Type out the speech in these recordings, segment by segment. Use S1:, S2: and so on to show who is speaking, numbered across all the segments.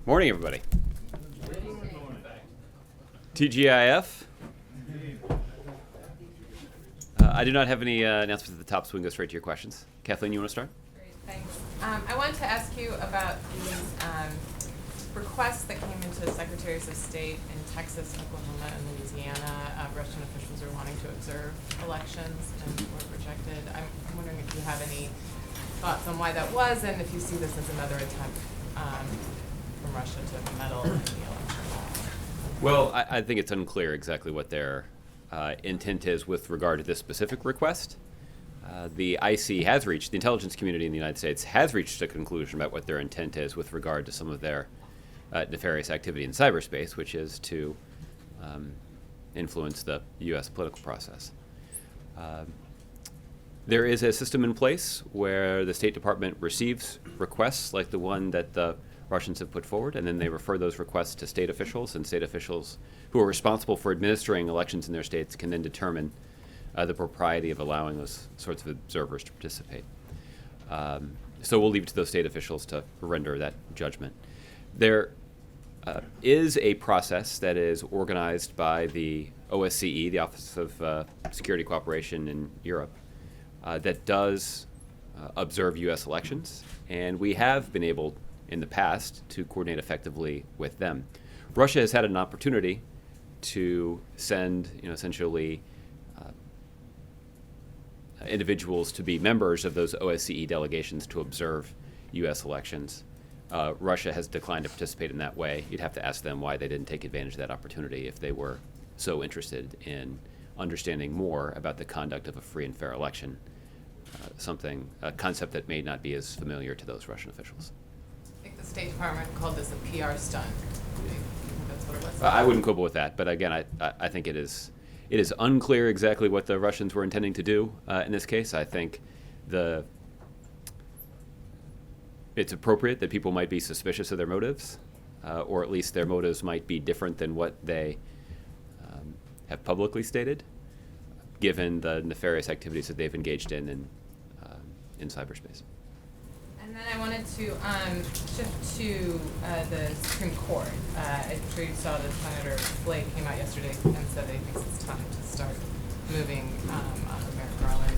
S1: Morning, everybody. TGIF. I do not have any announcements at the top, so we can go straight to your questions. Kathleen, you want to start?
S2: Great, thanks. I wanted to ask you about these requests that came into the Secretaries of State in Texas, Oklahoma, and Louisiana. Russian officials are wanting to observe elections and were rejected. I'm wondering if you have any thoughts on why that was, and if you see this as another attempt from Russia to meddle in the election.
S1: Well, I think it's unclear exactly what their intent is with regard to this specific request. The IC has reached, the intelligence community in the United States has reached a conclusion about what their intent is with regard to some of their nefarious activity in cyberspace, which is to influence the U.S. political process. There is a system in place where the State Department receives requests like the one that the Russians have put forward, and then they refer those requests to state officials, and state officials who are responsible for administering elections in their states can then determine the propriety of allowing those sorts of observers to participate. So we'll leave it to those state officials to render that judgment. There is a process that is organized by the OSCE, the Office of Security Cooperation in Europe, that does observe U.S. elections, and we have been able in the past to coordinate effectively with them. Russia has had an opportunity to send, essentially individuals to be members of those OSCE delegations to observe U.S. elections. Russia has declined to participate in that way. You'd have to ask them why they didn't take advantage of that opportunity if they were so interested in understanding more about the conduct of a free and fair election, a concept that may not be as familiar to those Russian officials.
S2: I think the State Department called this a PR stunt. That's what it was.
S1: I wouldn't quibble with that, but again, I think it is unclear exactly what the Russians were intending to do in this case. I think it's appropriate that people might be suspicious of their motives, or at least their motives might be different than what they have publicly stated, given the nefarious activities that they've engaged in cyberspace.
S2: And then I wanted to shift to the Supreme Court. I'm sure you saw that Senator Flake came out yesterday and said that he thinks it's time to start moving on the Merrick Garland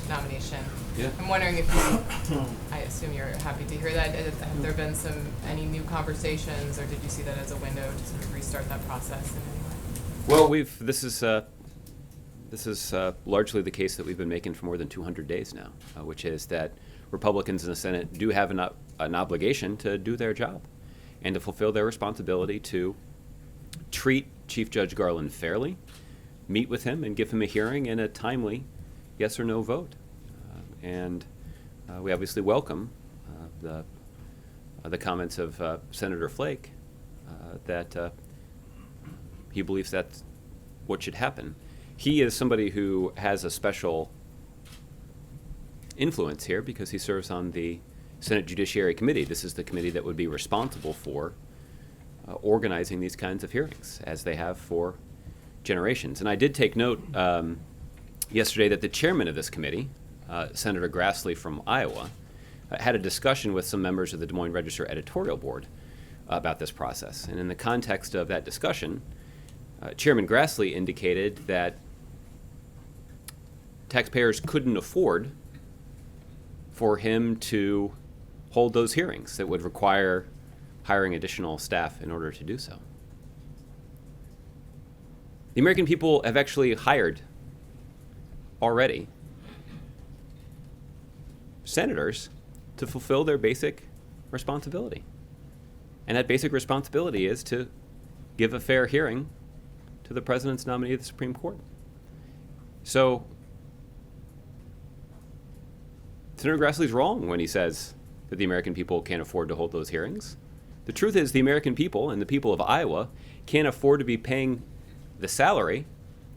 S2: nomination.
S1: Yeah. I'm
S2: wondering if you, I assume you're happy to hear that. Have there been any new conversations, or did you see that as a window to sort of restart that process in any way?
S1: Well, this is largely the case that we've been making for more than 200 days now, which is that Republicans in the Senate do have an obligation to do their job and to fulfill their responsibility to treat Chief Judge Garland fairly, meet with him, and give him a hearing and a timely yes or no vote. And we obviously welcome the comments of Senator Flake that he believes that's what should happen. He is somebody who has a special influence here because he serves on the Senate Judiciary Committee. This is the committee that would be responsible for organizing these kinds of hearings, as they have for generations. And I did take note yesterday that the chairman of this committee, Senator Grassley from Iowa, had a discussion with some members of the Des Moines Register editorial board about this process. And in the context of that discussion, Chairman Grassley indicated that taxpayers couldn't afford for him to hold those hearings that would require hiring additional staff in order to do so. The American people have actually hired already senators to fulfill their basic responsibility. And that basic responsibility is to give a fair hearing to the president's nominee of the Supreme Court. So Senator Grassley's wrong when he says that the American people can't afford to hold those hearings. The truth is the American people and the people of Iowa can't afford to be paying the salary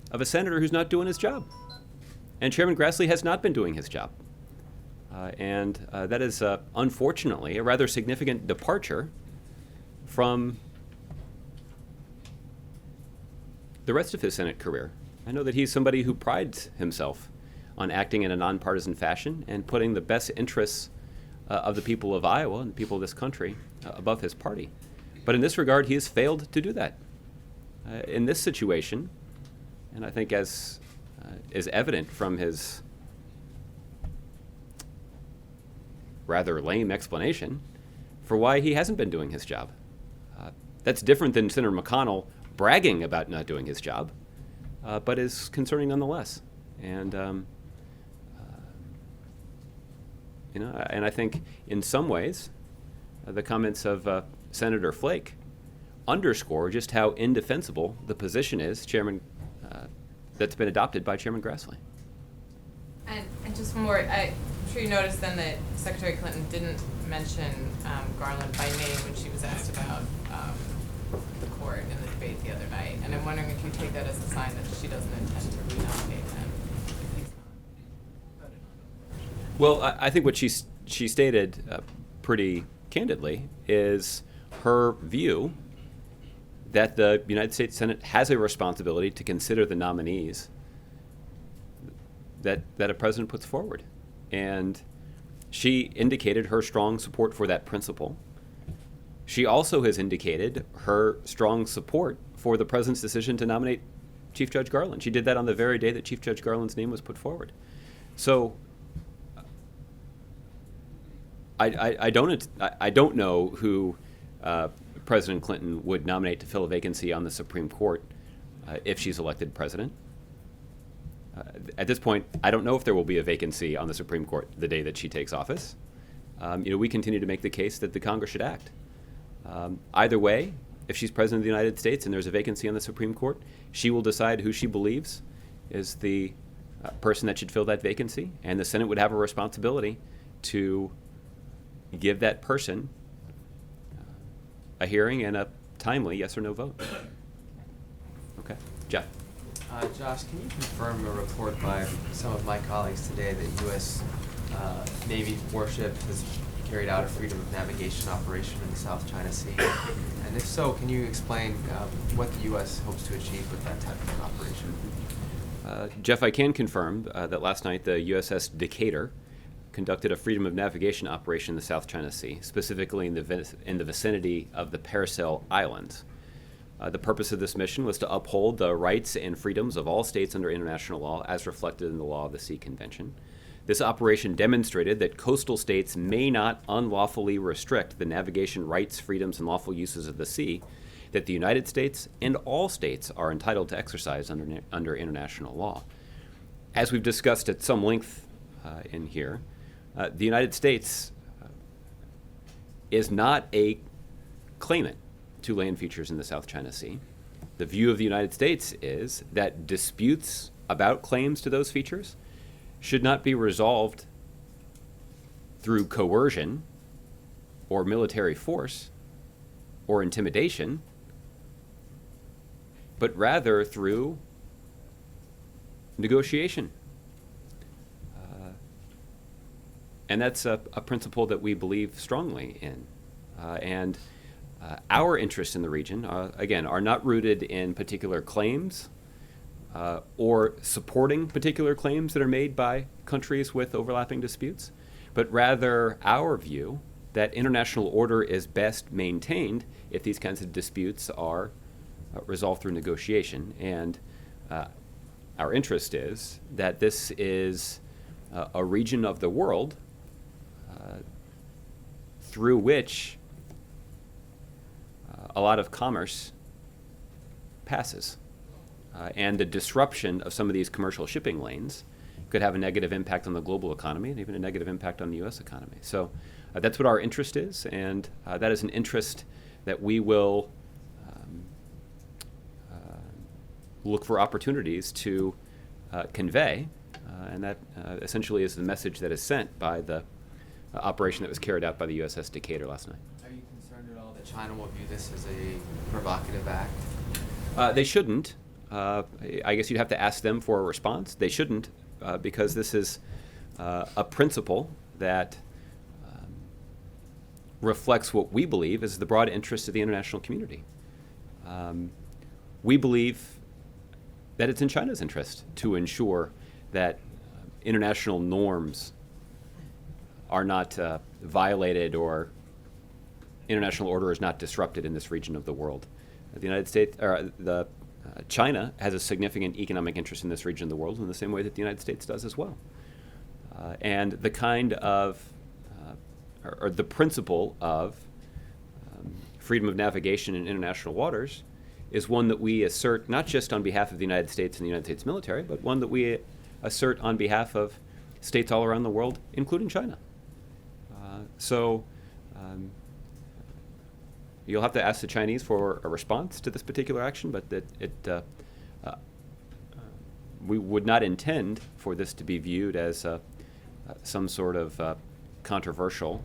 S1: of a senator who's not doing his job. And Chairman Grassley has not been doing his job. And that is, unfortunately, a rather significant departure from the rest of his Senate career. I know that he's somebody who prides himself on acting in a nonpartisan fashion and putting the best interests of the people of Iowa and the people of this country above his party. But in this regard, he has failed to do that. In this situation, and I think as is evident from his rather lame explanation for why he hasn't been doing his job. That's different than Senator McConnell bragging about not doing his job, but is concerning nonetheless. And and I think in some ways, the comments of Senator Flake underscore just how indefensible the position is, that's been adopted by Chairman Grassley.
S2: And just one more, I'm sure you noticed then that Secretary Clinton didn't mention Garland by name when she was asked about the court in the debate the other night. And I'm wondering if you take that as a sign that she doesn't intend to renominate him if he's not voted on.
S1: Well, I think what she stated pretty candidly is her view that the United States Senate has a responsibility to consider the nominees that a president puts forward. And she indicated her strong support for that principle. She also has indicated her strong support for the president's decision to nominate Chief Judge Garland. She did that on the very day that Chief Judge Garland's name was put forward. So I don't know who President Clinton would nominate to fill a vacancy on the Supreme Court if she's elected president. At this point, I don't know if there will be a vacancy on the Supreme Court the day that she takes office. We continue to make the case that the Congress should act. Either way, if she's president of the United States and there's a vacancy on the Supreme Court, she will decide who she believes is the person that should fill that vacancy, and the Senate would have a responsibility to give that person a hearing and a timely yes or no vote. Okay, Jeff.
S3: Josh, can you confirm a report by some of my colleagues today that U.S. Navy warship has carried out a freedom of navigation operation in the South China Sea? And if so, can you explain what the U.S. hopes to achieve with that type of an operation?
S1: Jeff, I can confirm that last night the USS Decatur conducted a freedom of navigation operation in the South China Sea, specifically in the vicinity of the Paracel Islands. The purpose of this mission was to uphold the rights and freedoms of all states under international law as reflected in the Law of the Sea Convention. This operation demonstrated that coastal states may not unlawfully restrict the navigation rights, freedoms, and lawful uses of the sea that the United States and all states are entitled to exercise under international law. As we've discussed at some length in here, the United States is not a claimant to land features in the South China Sea. The view of the United States is that disputes about claims to those features should not be resolved through coercion or military force or intimidation, but rather through negotiation. And that's a principle that we believe strongly in. Our interests in the region, again, are not rooted in particular claims or supporting particular claims that are made by countries with overlapping disputes, but rather our view that international order is best maintained if these kinds of disputes are resolved through negotiation. And our interest is that this is a region of the world through which a lot of commerce passes. And the disruption of some of these commercial shipping lanes could have a negative impact on the global economy and even a negative impact on the U.S. economy. So that's what our interest is, and that is an interest that we will look for opportunities to convey, and that essentially is the message that is sent by the operation that was carried out by the USS Decatur last night.
S3: Are you concerned at all that China will view this as a provocative act?
S1: They shouldn't. I guess you'd have to ask them for a response. They shouldn't, because this is a principle that reflects what we believe is the broad interest of the international community. We believe that it's in China's interest to ensure that international norms are not violated or international order is not disrupted in this region of the world. The United States, or China has a significant economic interest in this region of the world in the same way that the United States does as well. And the kind of, or the principle of freedom of navigation in international waters is one that we assert not just on behalf of the United States and the United States military, but one that we assert on behalf of states all around the world, including China. So you'll have to ask the Chinese for a response to this particular action, but we would not intend for this to be viewed as some sort of controversial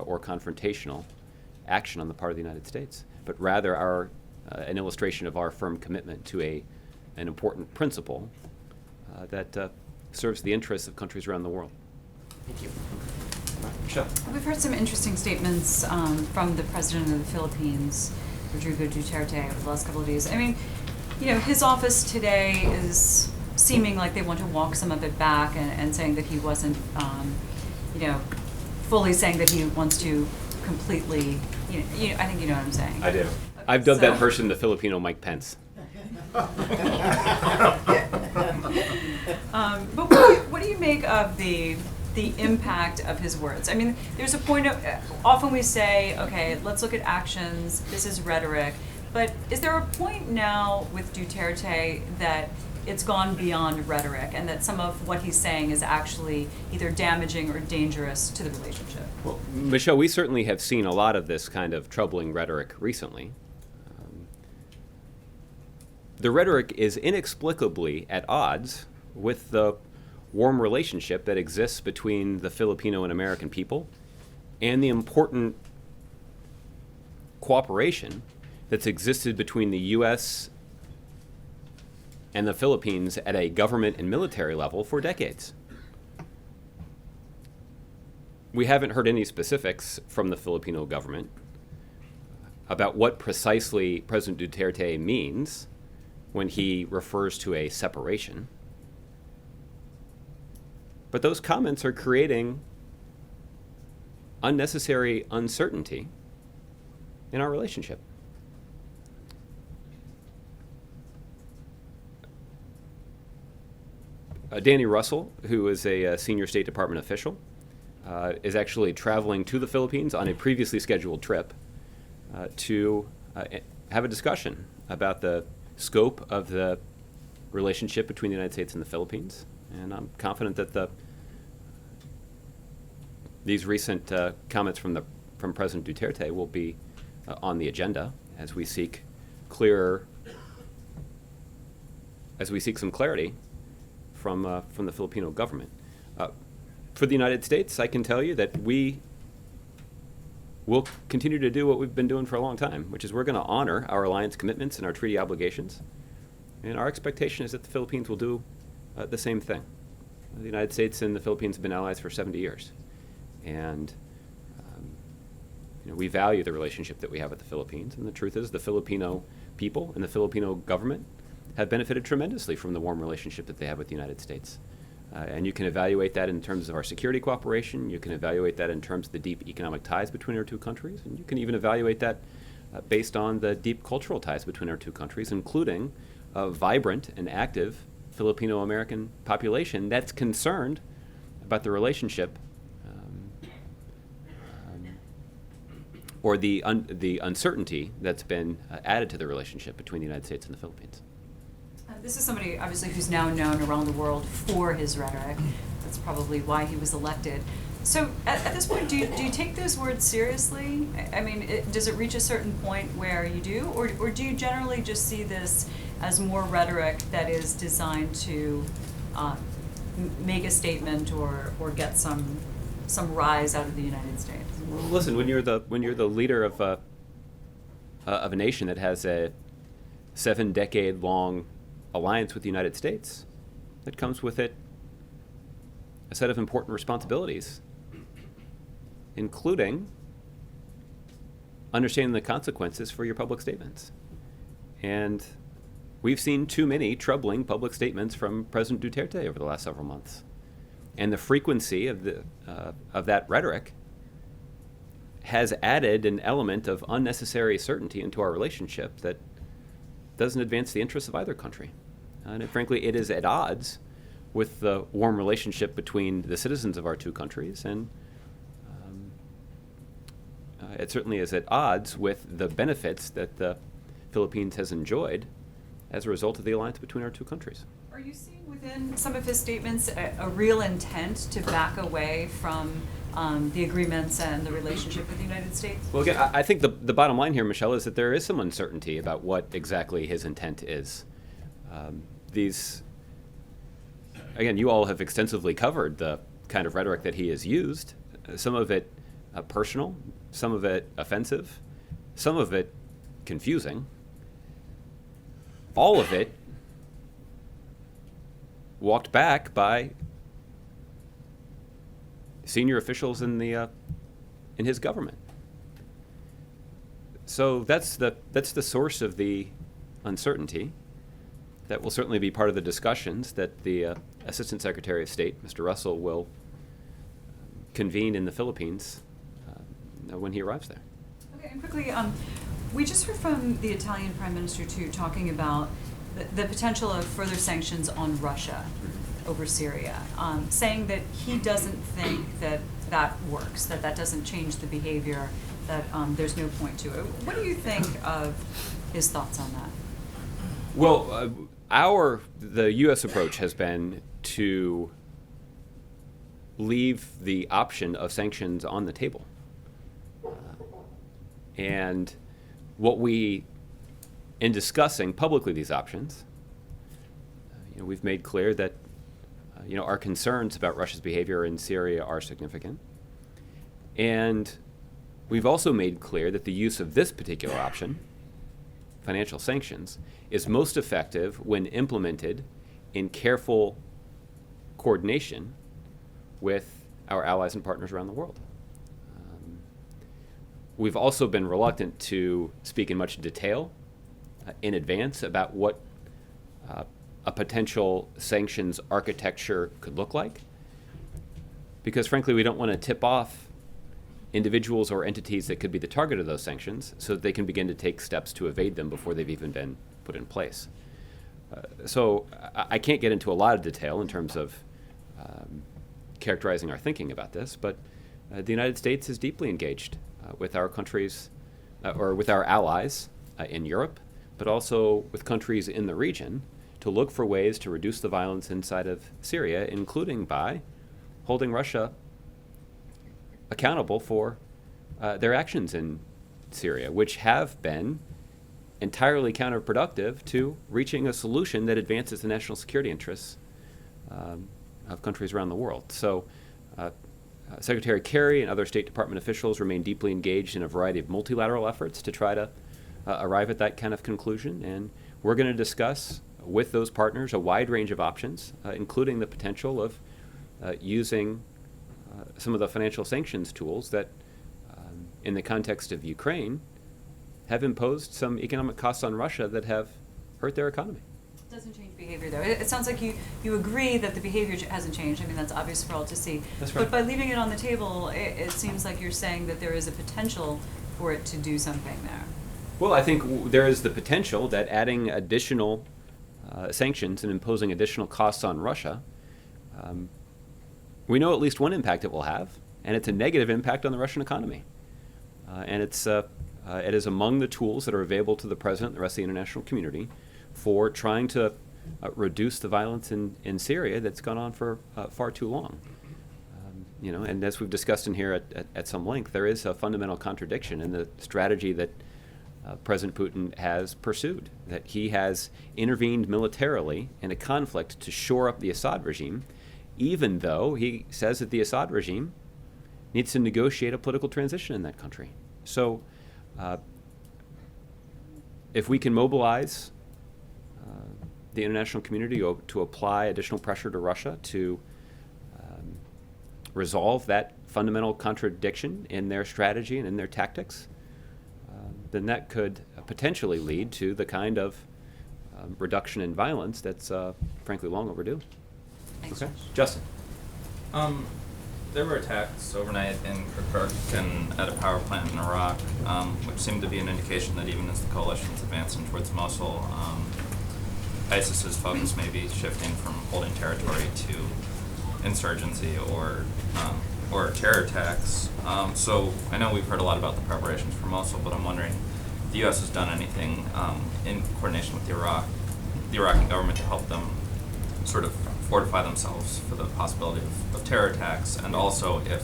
S1: or confrontational action on the part of the United States, but rather an illustration of our firm commitment to an important principle that serves the interests of countries around the world.
S3: Thank you.
S1: Michelle.
S4: We've heard some interesting statements from the president of the Philippines, Rodrigo Duterte, over the last couple of days. I mean, his office today is seeming like they want to walk some of it back and saying that he wasn't, fully saying that he wants to completely, I think you know what I'm saying.
S1: I do. I've dubbed that person the Filipino Mike Pence.
S4: But what do you make of the impact of his words? I mean, there's a point of, often we say, okay, let's look at actions, this is rhetoric, but is there a point now with Duterte that it's gone beyond rhetoric and that some of what he's saying is actually either damaging or dangerous to the relationship?
S1: Well, Michelle, we certainly have seen a lot of this kind of troubling rhetoric recently. The rhetoric is inexplicably at odds with the warm relationship that exists between the Filipino and American people and the important cooperation that's existed between the U.S. and the Philippines at a government and military level for decades. We haven't heard any specifics from the Filipino government about what precisely President Duterte means when he refers to a separation. But those comments are creating unnecessary uncertainty in our relationship. Danny Russell, who is a senior State Department official, is actually traveling to the Philippines on a previously scheduled trip to have a discussion about the scope of the relationship between the United States and the Philippines. And I'm confident that these recent comments from President Duterte will be on the agenda as we seek some clarity from the Filipino government. For the United States, I can tell you that we will continue to do what we've been doing for a long time, which is we're going to honor our alliance commitments and our treaty obligations. And our expectation is that the Philippines will do the same thing. The United States and the Philippines have been allies for 70 years. And we value the relationship that we have with the Philippines. And the truth is the Filipino people and the Filipino government have benefited tremendously from the warm relationship that they have with the United States. And you can evaluate that in terms of our security cooperation. You can evaluate that in terms of the deep economic ties between our two countries. And you can even evaluate that based on the deep cultural ties between our two countries, including a vibrant and active Filipino-American population that's concerned about the relationship or the uncertainty that's been added to the relationship between the United States and the Philippines.
S4: This is somebody, obviously, who's now known around the world for his rhetoric. That's probably why he was elected. So at this point, do you take those words seriously? I mean, does it reach a certain point where you do? Or do you generally just see this as more rhetoric that is designed to make a statement or get some rise out of the United States?
S1: Well, listen, when you're the leader of a nation that has a 7-decade-long alliance with the United States, that comes with it a set of important responsibilities, including understanding the consequences for your public statements. And we've seen too many troubling public statements from President Duterte over the last several months. And the frequency of that rhetoric has added an element of unnecessary certainty into our relationship that doesn't advance the interests of either country. And frankly, it is at odds with the warm relationship between the citizens of our two countries, and it certainly is at odds with the benefits that the Philippines has enjoyed as a result of the alliance between our two countries.
S4: Are you seeing within some of his statements a real intent to back away from the agreements and the relationship with the United States?
S1: Well, again, I think the bottom line here, Michelle, is that there is some uncertainty about what exactly his intent is. Again, you all have extensively covered the kind of rhetoric that he has used, some of it personal, some of it offensive, some of it confusing, all of it walked back by senior officials in his government. So that's the source of the uncertainty. That will certainly be part of the discussions that the Assistant Secretary of State, Mr. Russell, will convene in the Philippines when he arrives there.
S4: Okay, and quickly, we just heard from the Italian Prime Minister too, talking about the potential of further sanctions on Russia over Syria, saying that he doesn't think that works, that doesn't change the behavior, that there's no point to it. What do you think of his thoughts on that?
S1: Well, the U.S. approach has been to leave the option of sanctions on the table. And what in discussing publicly these options, we've made clear that our concerns about Russia's behavior in Syria are significant. And we've also made clear that the use of this particular option, financial sanctions, is most effective when implemented in careful coordination with our allies and partners around the world. We've also been reluctant to speak in much detail in advance about what a potential sanctions architecture could look like, because frankly we don't want to tip off individuals or entities that could be the target of those sanctions so that they can begin to take steps to evade them before they've even been put in place. So I can't get into a lot of detail in terms of characterizing our thinking about this, but the United States is deeply engaged with our countries, or with our allies in Europe, but also with countries in the region to look for ways to reduce the violence inside of Syria, including by holding Russia accountable for their actions in Syria, which have been entirely counterproductive to reaching a solution that advances the national security interests of countries around the world. So Secretary Kerry and other State Department officials remain deeply engaged in a variety of multilateral efforts to try to arrive at that kind of conclusion, and we're going to discuss with those partners a wide range of options, including the potential of using some of the financial sanctions tools that, in the context of Ukraine, have imposed some economic costs on Russia that have hurt their economy.
S4: It doesn't change behavior, though. It sounds like you agree that the behavior hasn't changed. I mean, that's obvious for all to see.
S1: That's right.
S4: But by leaving it on the table, it seems like you're saying that there is a potential for it to do something there.
S1: Well, I think there is the potential that adding additional sanctions and imposing additional costs on Russia, we know at least one impact it will have, and it's a negative impact on the Russian economy. And it is among the tools that are available to the President and the rest of the international community for trying to reduce the violence in Syria that's gone on for far too long. And as we've discussed in here at some length, there is a fundamental contradiction in the strategy that President Putin has pursued, that he has intervened militarily in a conflict to shore up the Assad regime, even though he says that the Assad regime needs to negotiate a political transition in that country. So if we can mobilize the international community to apply additional pressure to Russia to resolve that fundamental contradiction in their strategy and in their tactics, then that could potentially lead to the kind of reduction in violence that's frankly long overdue.
S4: Thanks,
S1: Okay,
S4: Josh.
S1: Justin.
S5: there were attacks overnight in Kirkuk and at a power plant in Iraq, which seemed to be an indication that even as the coalition's advancing towards Mosul, ISIS's focus may be shifting from holding territory to insurgency or terror attacks. So I know we've heard a lot about the preparations for Mosul, but I'm wondering if the U.S. has done anything in coordination with the Iraqi government to help them sort of fortify themselves for the possibility of terror attacks, and also if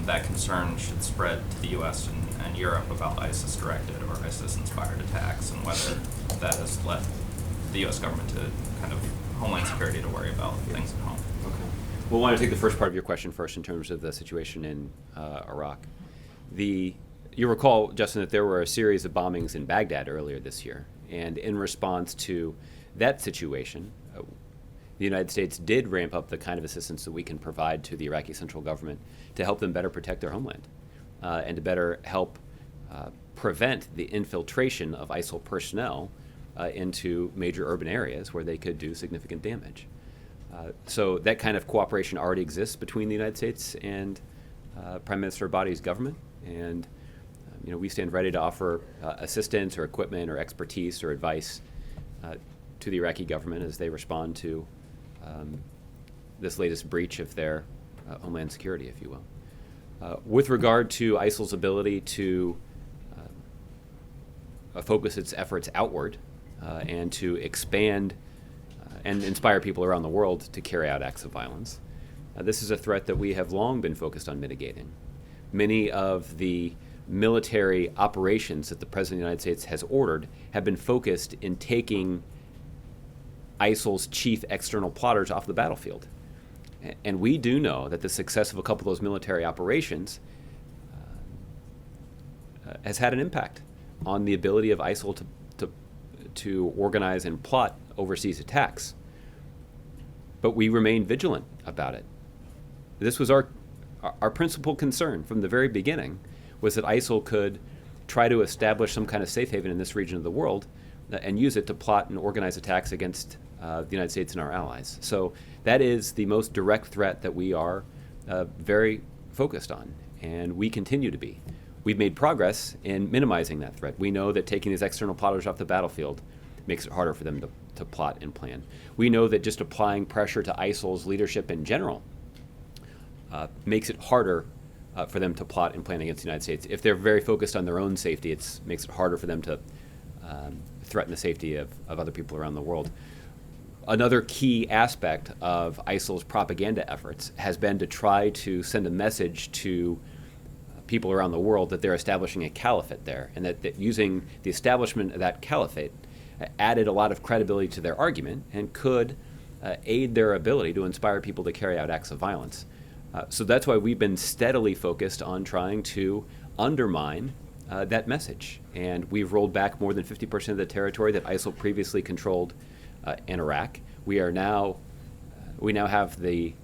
S5: that concern should spread to the U.S. and Europe about ISIS-directed or ISIS-inspired attacks, and whether that has led the U.S. government to kind of Homeland Security to worry about things at home.
S1: Okay. Well, I want to take the first part of your question first in terms of the situation in Iraq. You recall, Justin, that there were a series of bombings in Baghdad earlier this year, and in response to that situation, the United States did ramp up the kind of assistance that we can provide to the Iraqi central government to help them better protect their homeland and to better help prevent the infiltration of ISIL personnel into major urban areas where they could do significant damage. So that kind of cooperation already exists between the United States and Prime Minister Abadi's government, and we stand ready to offer assistance or equipment or expertise or advice to the Iraqi government as they respond to this latest breach of their homeland security, if you will. With regard to ISIL's ability to focus its efforts outward and to expand and inspire people around the world to carry out acts of violence, this is a threat that we have long been focused on mitigating. Many of the military operations that the President of the United States has ordered have been focused in taking ISIL's chief external plotters off the battlefield. And we do know that the success of a couple of those military operations has had an impact on the ability of ISIL to organize and plot overseas attacks. But we remain vigilant about it. This was our principal concern from the very beginning, was that ISIL could try to establish some kind of safe haven in this region of the world and use it to plot and organize attacks against the United States and our allies. So that is the most direct threat that we are very focused on, and we continue to be. We've made progress in minimizing that threat. We know that taking these external plotters off the battlefield makes it harder for them to plot and plan. We know that just applying pressure to ISIL's leadership in general makes it harder for them to plot and plan against the United States. If they're very focused on their own safety, it makes it harder for them to threaten the safety of other people around the world. Another key aspect of ISIL's propaganda efforts has been to try to send a message to people around the world that they're establishing a caliphate there, and that using the establishment of that caliphate added a lot of credibility to their argument and could aid their ability to inspire people to carry out acts of violence. So that's why we've been steadily focused on trying to undermine that message. And we've rolled back more than 50% of the territory that ISIL previously controlled in Iraq. We now have the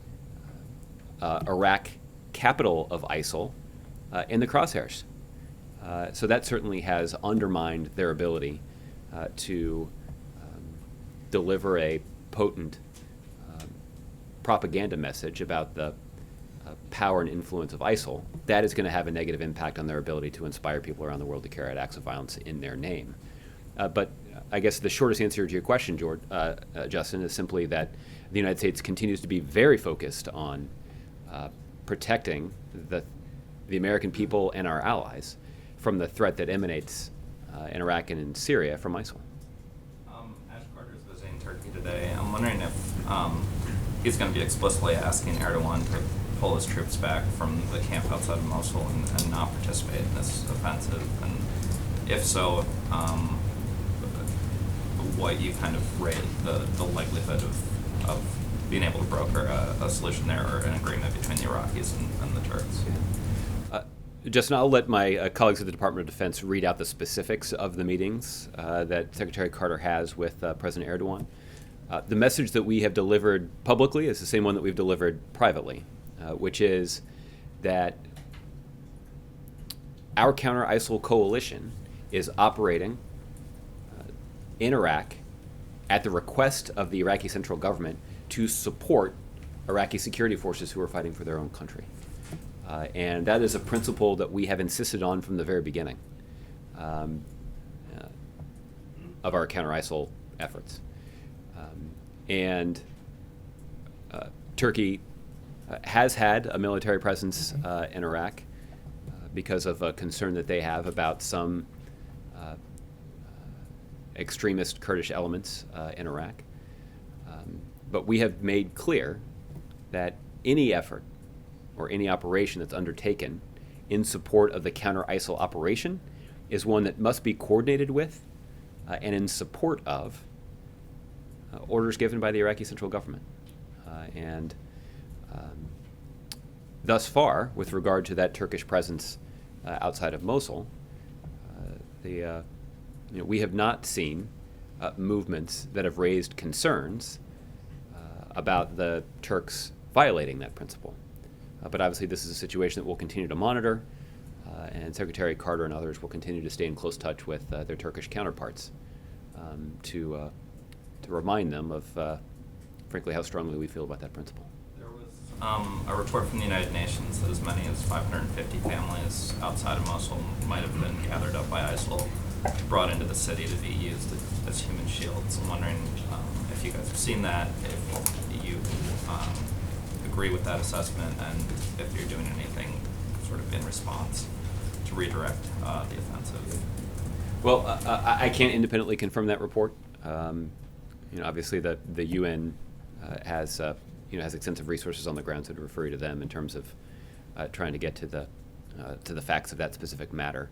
S1: Iraq capital of ISIL in the crosshairs. So that certainly has undermined their ability to deliver a potent propaganda message about the power and influence of ISIL. That is going to have a negative impact on their ability to inspire people around the world to carry out acts of violence in their name. But I guess the shortest answer to your question, Justin, is simply that the United States continues to be very focused on protecting the American people and our allies from the threat that emanates in Iraq and in Syria from ISIL.
S5: Ash Carter is visiting Turkey today. I'm wondering if he's going to be explicitly asking Erdogan to pull his troops back from the camp outside of Mosul and not participate in this offensive, and if so, what you kind of rate the likelihood of being able to broker a solution there or an agreement between the Iraqis and the Turks.
S1: Justin, I'll let my colleagues at the Department of Defense read out the specifics of the meetings that Secretary Carter has with President Erdogan. The message that we have delivered publicly is the same one that we've delivered privately, which is that our counter-ISIL coalition is operating in Iraq at the request of the Iraqi central government to support Iraqi security forces who are fighting for their own country. And that is a principle that we have insisted on from the very beginning of our counter-ISIL efforts. And Turkey has had a military presence in Iraq because of a concern that they have about some extremist Kurdish elements in Iraq. But we have made clear that any effort or any operation that's undertaken in support of the counter-ISIL operation is one that must be coordinated with and in support of orders given by the Iraqi central government. And thus far, with regard to that Turkish presence outside of Mosul, we have not seen movements that have raised concerns about the Turks violating that principle. But obviously this is a situation that we'll continue to monitor, and Secretary Carter and others will continue to stay in close touch with their Turkish counterparts to remind them of, frankly, how strongly we feel about that principle.
S5: There was a report from the United Nations that as many as 550 families outside of Mosul might have been gathered up by ISIL, brought into the city to be used as human shields. I'm wondering if you guys have seen that, if you agree with that assessment, and if you're doing anything sort of in response to redirect the offensive.
S1: Well, I can't independently confirm that report. Obviously the UN has extensive resources on the ground, so to refer you to them in terms of trying to get to the facts of that specific matter.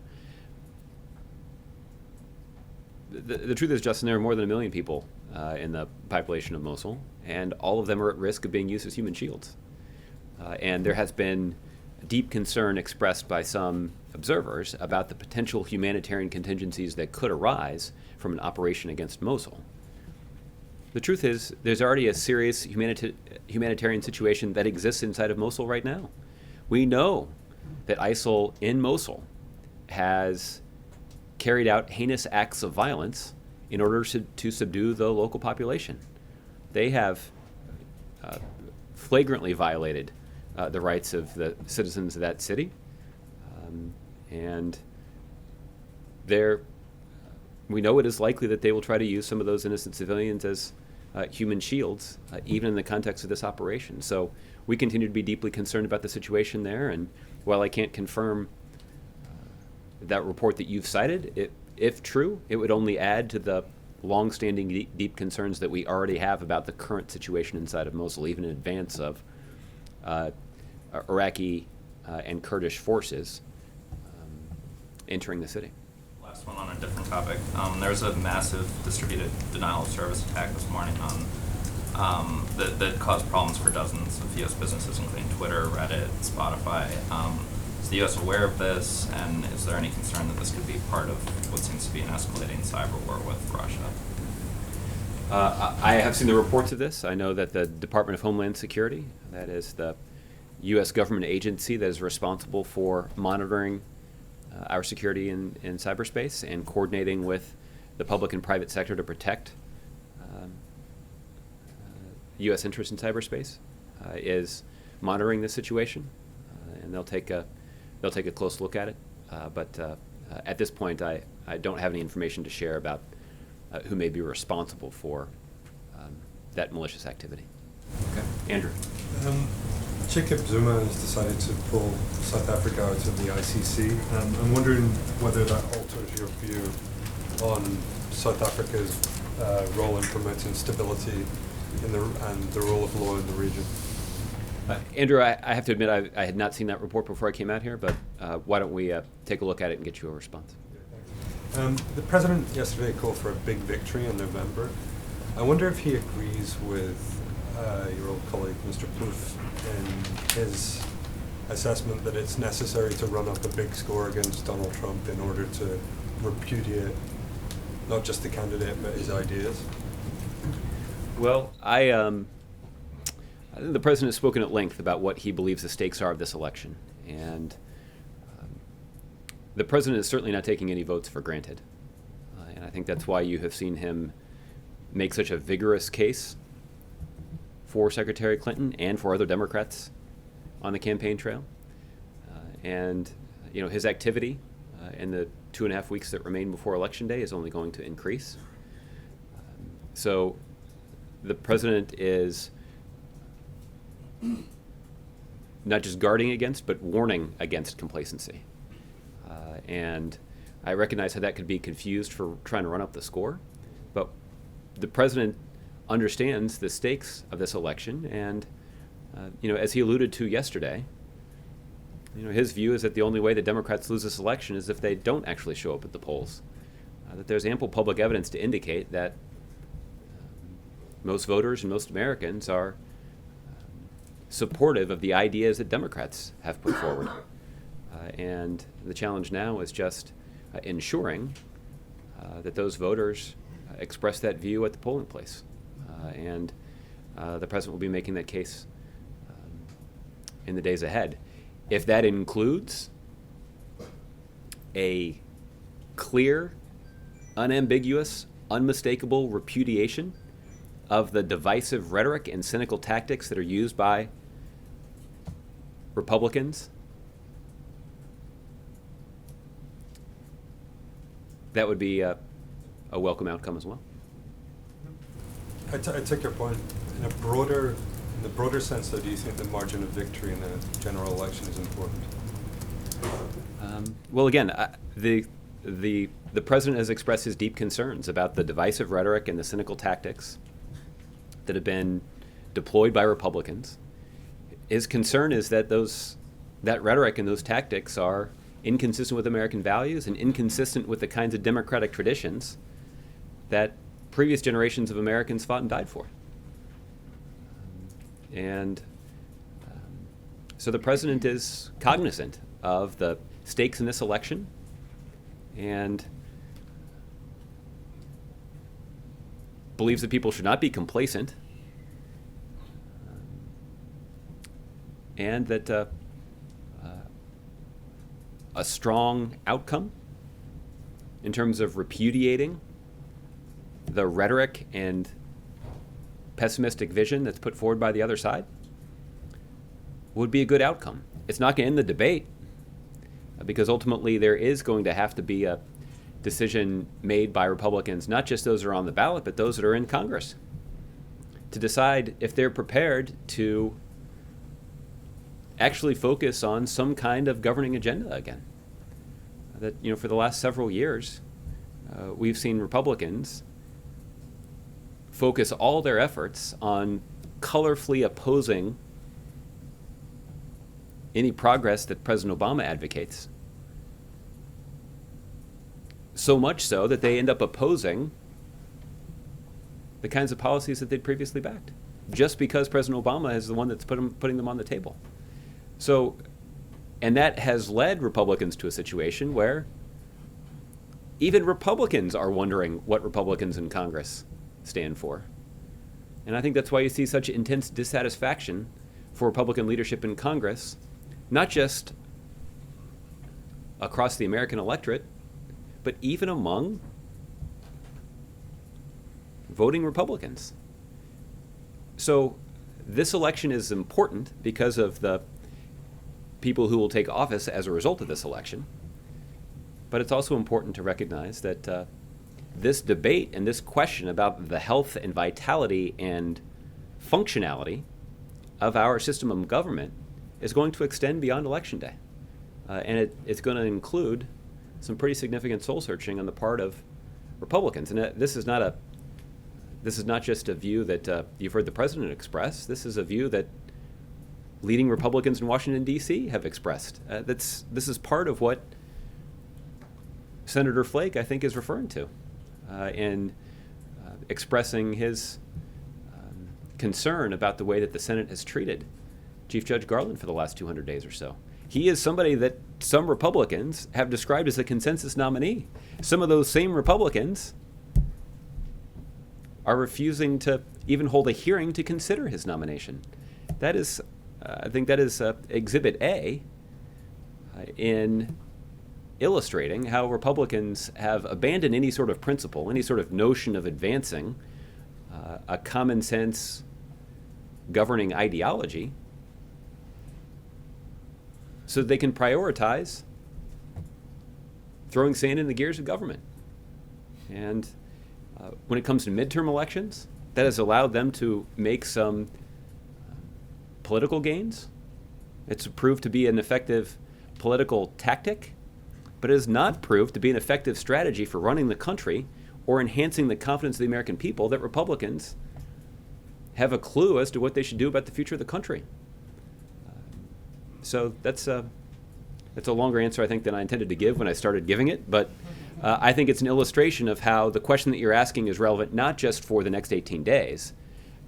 S1: The truth is, Justin, there are more than 1 million people in the population of Mosul, and all of them are at risk of being used as human shields. And there has been deep concern expressed by some observers about the potential humanitarian contingencies that could arise from an operation against Mosul. The truth is, there's already a serious humanitarian situation that exists inside of Mosul right now. We know that ISIL in Mosul has carried out heinous acts of violence in order to subdue the local population. They have flagrantly violated the rights of the citizens of that city, and we know it is likely that they will try to use some of those innocent civilians as human shields, even in the context of this operation. So we continue to be deeply concerned about the situation there, and while I can't confirm that report that you've cited, if true, it would only add to the long-standing deep concerns that we already have about the current situation inside of Mosul, even in advance of Iraqi and Kurdish forces entering the city.
S5: Last one on a different topic. There was a massive distributed denial of service attack this morning that caused problems for dozens of U.S. businesses, including Twitter, Reddit, Spotify. Is the U.S. aware of this, and is there any concern that this could be part of what seems to be an escalating cyber war with Russia?
S1: I have seen the reports of this. I know that the Department of Homeland Security, that is the U.S. government agency that is responsible for monitoring our security in cyberspace and coordinating with the public and private sector to protect U.S. interests in cyberspace, is monitoring this situation, and they'll take a close look at it. But at this point, I don't have any information to share about who may be responsible for that malicious activity.
S5: Okay.
S1: Andrew.
S6: Jacob Zuma has decided to pull South Africa out of the ICC. I'm wondering whether that alters your view on South Africa's role in promoting stability and the role of law in the region.
S1: Andrew, I have to admit I had not seen that report before I came out here, but why don't we take a look at it and get you a response?
S6: The president yesterday called for a big victory in November. I wonder if he agrees with your old colleague, Mr. Plouffe, in his assessment that it's necessary to run up a big score against Donald Trump in order to repudiate not just the candidate but his ideas.
S1: Well, I think the president has spoken at length about what he believes the stakes are of this election, and the president is certainly not taking any votes for granted. And I think that's why you have seen him make such a vigorous case for Secretary Clinton and for other Democrats on the campaign trail. And his activity in the 2.5 weeks that remain before Election Day is only going to increase. So the president is not just guarding against, but warning against complacency. And I recognize how that could be confused for trying to run up the score, but the president understands the stakes of this election, and as he alluded to yesterday, his view is that the only way the Democrats lose this election is if they don't actually show up at the polls. That there's ample public evidence to indicate that most voters and most Americans are supportive of the ideas that Democrats have put forward. And the challenge now is just ensuring that those voters express that view at the polling place. And the president will be making that case in the days ahead. If that includes a clear, unambiguous, unmistakable repudiation of the divisive rhetoric and cynical tactics that are used by Republicans, that would be a welcome outcome as well.
S6: I take your point. In the broader sense, though, do you think the margin of victory in the general election is important?
S1: Well, again, the president has expressed his deep concerns about the divisive rhetoric and the cynical tactics that have been deployed by Republicans. His concern is that that rhetoric and those tactics are inconsistent with American values and inconsistent with the kinds of democratic traditions that previous generations of Americans fought and died for. And so the president is cognizant of the stakes in this election and believes that people should not be complacent, and that a strong outcome in terms of repudiating the rhetoric and pessimistic vision that's put forward by the other side would be a good outcome. It's not going to end the debate, because ultimately there is going to have to be a decision made by Republicans, not just those that are on the ballot, but those that are in Congress, to decide if they're prepared to actually focus on some kind of governing agenda again. That, for the last several years, we've seen Republicans focus all their efforts on colorfully opposing any progress that President Obama advocates. So much so that they end up opposing the kinds of policies that they'd previously backed, just because President Obama is the one that's putting them on the table. So, and that has led Republicans to a situation where even Republicans are wondering what Republicans in Congress stand for. And I think that's why you see such intense dissatisfaction for Republican leadership in Congress, not just across the American electorate, but even among voting Republicans. So this election is important because of the people who will take office as a result of this election. But it's also important to recognize that this debate and this question about the health and vitality and functionality of our system of government is going to extend beyond Election Day. And it's going to include some pretty significant soul searching on the part of Republicans. And this is not just a view that you've heard the president express. This is a view that leading Republicans in Washington, D.C. have expressed. This is part of what Senator Flake, I think, is referring to in expressing his concern about the way that the Senate has treated Chief Judge Garland for the last 200 days or so. He is somebody that some Republicans have described as a consensus nominee. Some of those same Republicans are refusing to even hold a hearing to consider his nomination. That is, I think that is Exhibit A in illustrating how Republicans have abandoned any sort of principle, any sort of notion of advancing a common sense, governing ideology so that they can prioritize throwing sand in the gears of government. And when it comes to midterm elections, that has allowed them to make some political gains. It's proved to be an effective political tactic, but it has not proved to be an effective strategy for running the country or enhancing the confidence of the American people that Republicans have a clue as to what they should do about the future of the country. So that's a longer answer, I think, than I intended to give when I started giving it, but I think it's an illustration of how the question that you're asking is relevant not just for the next 18 days,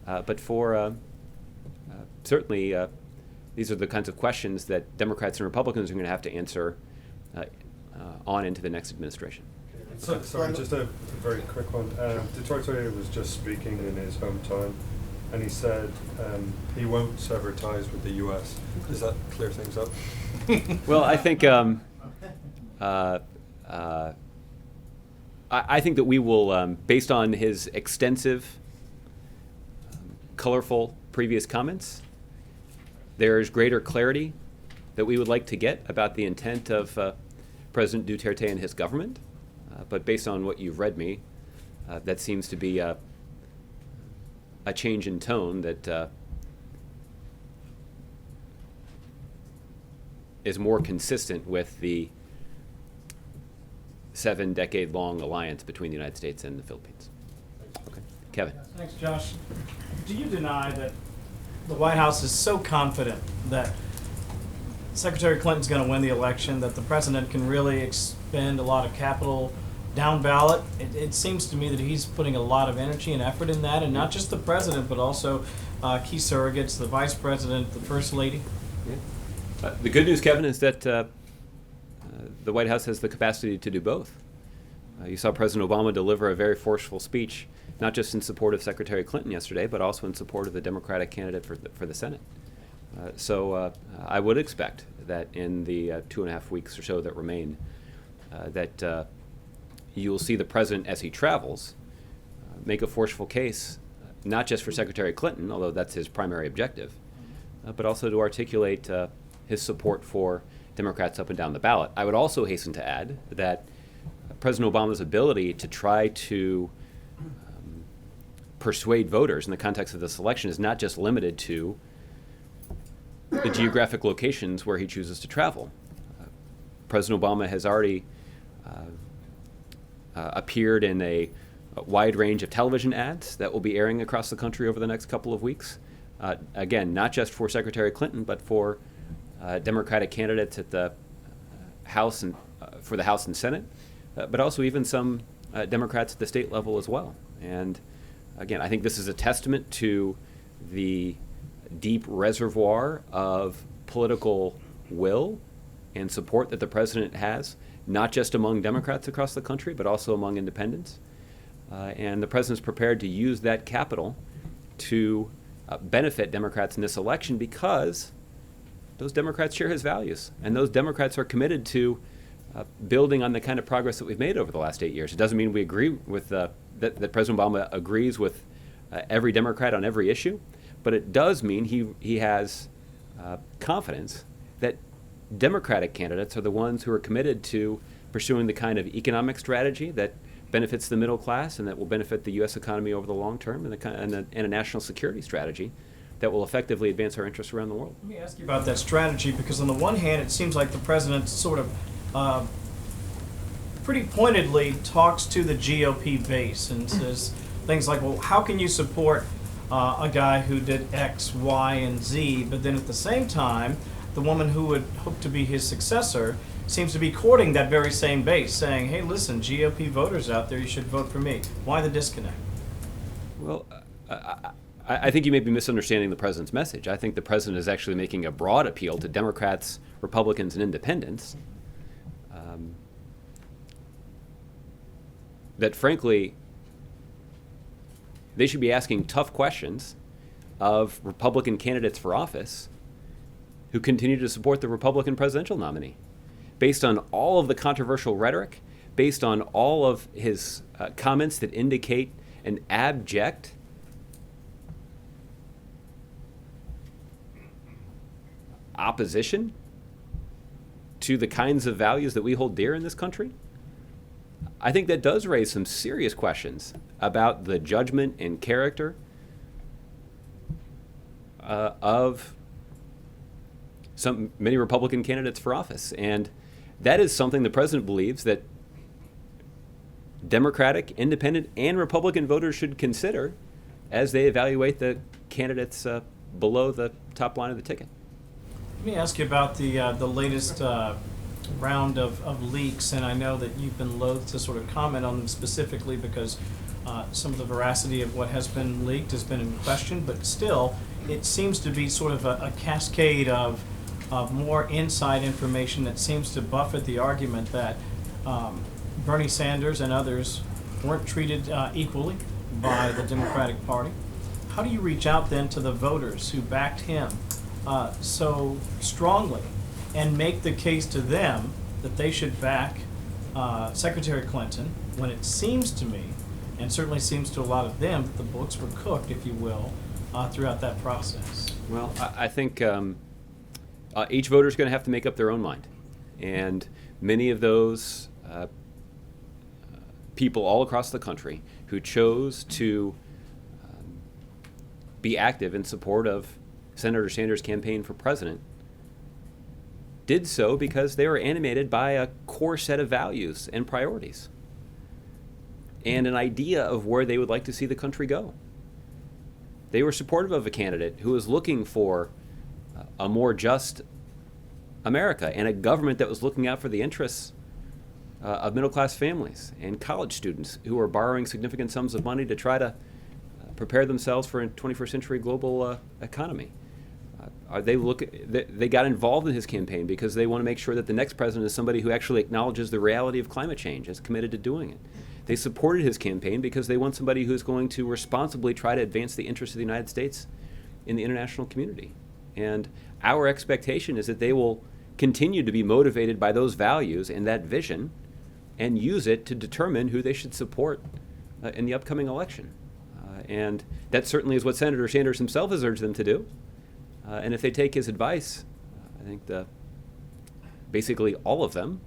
S1: but for certainly these are the kinds of questions that Democrats and Republicans are going to have to answer on into the next administration.
S6: So, sorry, just a very quick one. Duterte was just speaking in his hometown, and he said he won't sever ties with the U.S. Does that clear things up?
S1: Well, I think I think that we will, based on his extensive, colorful previous comments, there is greater clarity that we would like to get about the intent of President Duterte and his government. But based on what you've read me, that seems to be a change in tone that is more consistent with the 7-decade-long alliance between the United States and the Philippines. Okay, Kevin.
S7: Thanks, Josh. Do you deny that the White House is so confident that Secretary Clinton's going to win the election, that the president can really expend a lot of capital down ballot? It seems to me that he's putting a lot of energy and effort in that, and not just the president, but also key surrogates, the vice president, the first lady.
S1: Yeah. The good news, Kevin, is that the White House has the capacity to do both. You saw President Obama deliver a very forceful speech, not just in support of Secretary Clinton yesterday, but also in support of the Democratic candidate for the Senate. So I would expect that in the 2.5 weeks or so that remain, that you'll see the president, as he travels, make a forceful case, not just for Secretary Clinton, although that's his primary objective, but also to articulate his support for Democrats up and down the ballot. I would also hasten to add that President Obama's ability to try to persuade voters in the context of this election is not just limited to the geographic locations where he chooses to travel. President Obama has already appeared in a wide range of television ads that will be airing across the country over the next couple of weeks. Again, not just for Secretary Clinton, but for Democratic candidates at the House and for the House and Senate, but also even some Democrats at the state level as well. And again, I think this is a testament to the deep reservoir of political will and support that the president has, not just among Democrats across the country, but also among independents. And the president's prepared to use that capital to benefit Democrats in this election because those Democrats share his values, and those Democrats are committed to building on the kind of progress that we've made over the last 8 years. It doesn't mean we agree with that President Obama agrees with every Democrat on every issue, but it does mean he has confidence that Democratic candidates are the ones who are committed to pursuing the kind of economic strategy that benefits the middle class and that will benefit the U.S. economy over the long term, and a national security strategy that will effectively advance our interests around the world.
S7: Let me ask you about that strategy, because on the one hand, it seems like the president sort of pretty pointedly talks to the GOP base and says things like, well, how can you support a guy who did X, Y, and Z, but then at the same time, the woman who would hope to be his successor seems to be courting that very same base, saying, hey, listen, GOP voters out there, you should vote for me. Why the disconnect?
S1: Well, I think you may be misunderstanding the president's message. I think the president is actually making a broad appeal to Democrats, Republicans, and independents that, frankly, they should be asking tough questions of Republican candidates for office who continue to support the Republican presidential nominee. Based on all of the controversial rhetoric, based on all of his comments that indicate an abject opposition to the kinds of values that we hold dear in this country, I think that does raise some serious questions about the judgment and character of many Republican candidates for office. And that is something the president believes that Democratic, Independent, and Republican voters should consider as they evaluate the candidates below the top line of the ticket.
S7: Let me ask you about the latest round of leaks, and I know that you've been loath to sort of comment on them specifically because some of the veracity of what has been leaked has been in question, but still, it seems to be sort of a cascade of more inside information that seems to buffet the argument that Bernie Sanders and others weren't treated equally by the Democratic Party. How do you reach out then to the voters who backed him so strongly and make the case to them that they should back Secretary Clinton when it seems to me, and certainly seems to a lot of them, that the books were cooked, if you will, throughout that process?
S1: Well, I think each voter is going to have to make up their own mind. And many of those people all across the country who chose to be active in support of Senator Sanders' campaign for president did so because they were animated by a core set of values and priorities and an idea of where they would like to see the country go. They were supportive of a candidate who was looking for a more just America and a government that was looking out for the interests of middle-class families and college students who are borrowing significant sums of money to try to prepare themselves for a 21st century global economy. They got involved in his campaign because they want to make sure that the next president is somebody who actually acknowledges the reality of climate change and is committed to doing it. They supported his campaign because they want somebody who's going to responsibly try to advance the interests of the United States in the international community. And our expectation is that they will continue to be motivated by those values and that vision and use it to determine who they should support in the upcoming election. And that certainly is what Senator Sanders himself has urged them to do. And if they take his advice, I think basically all of them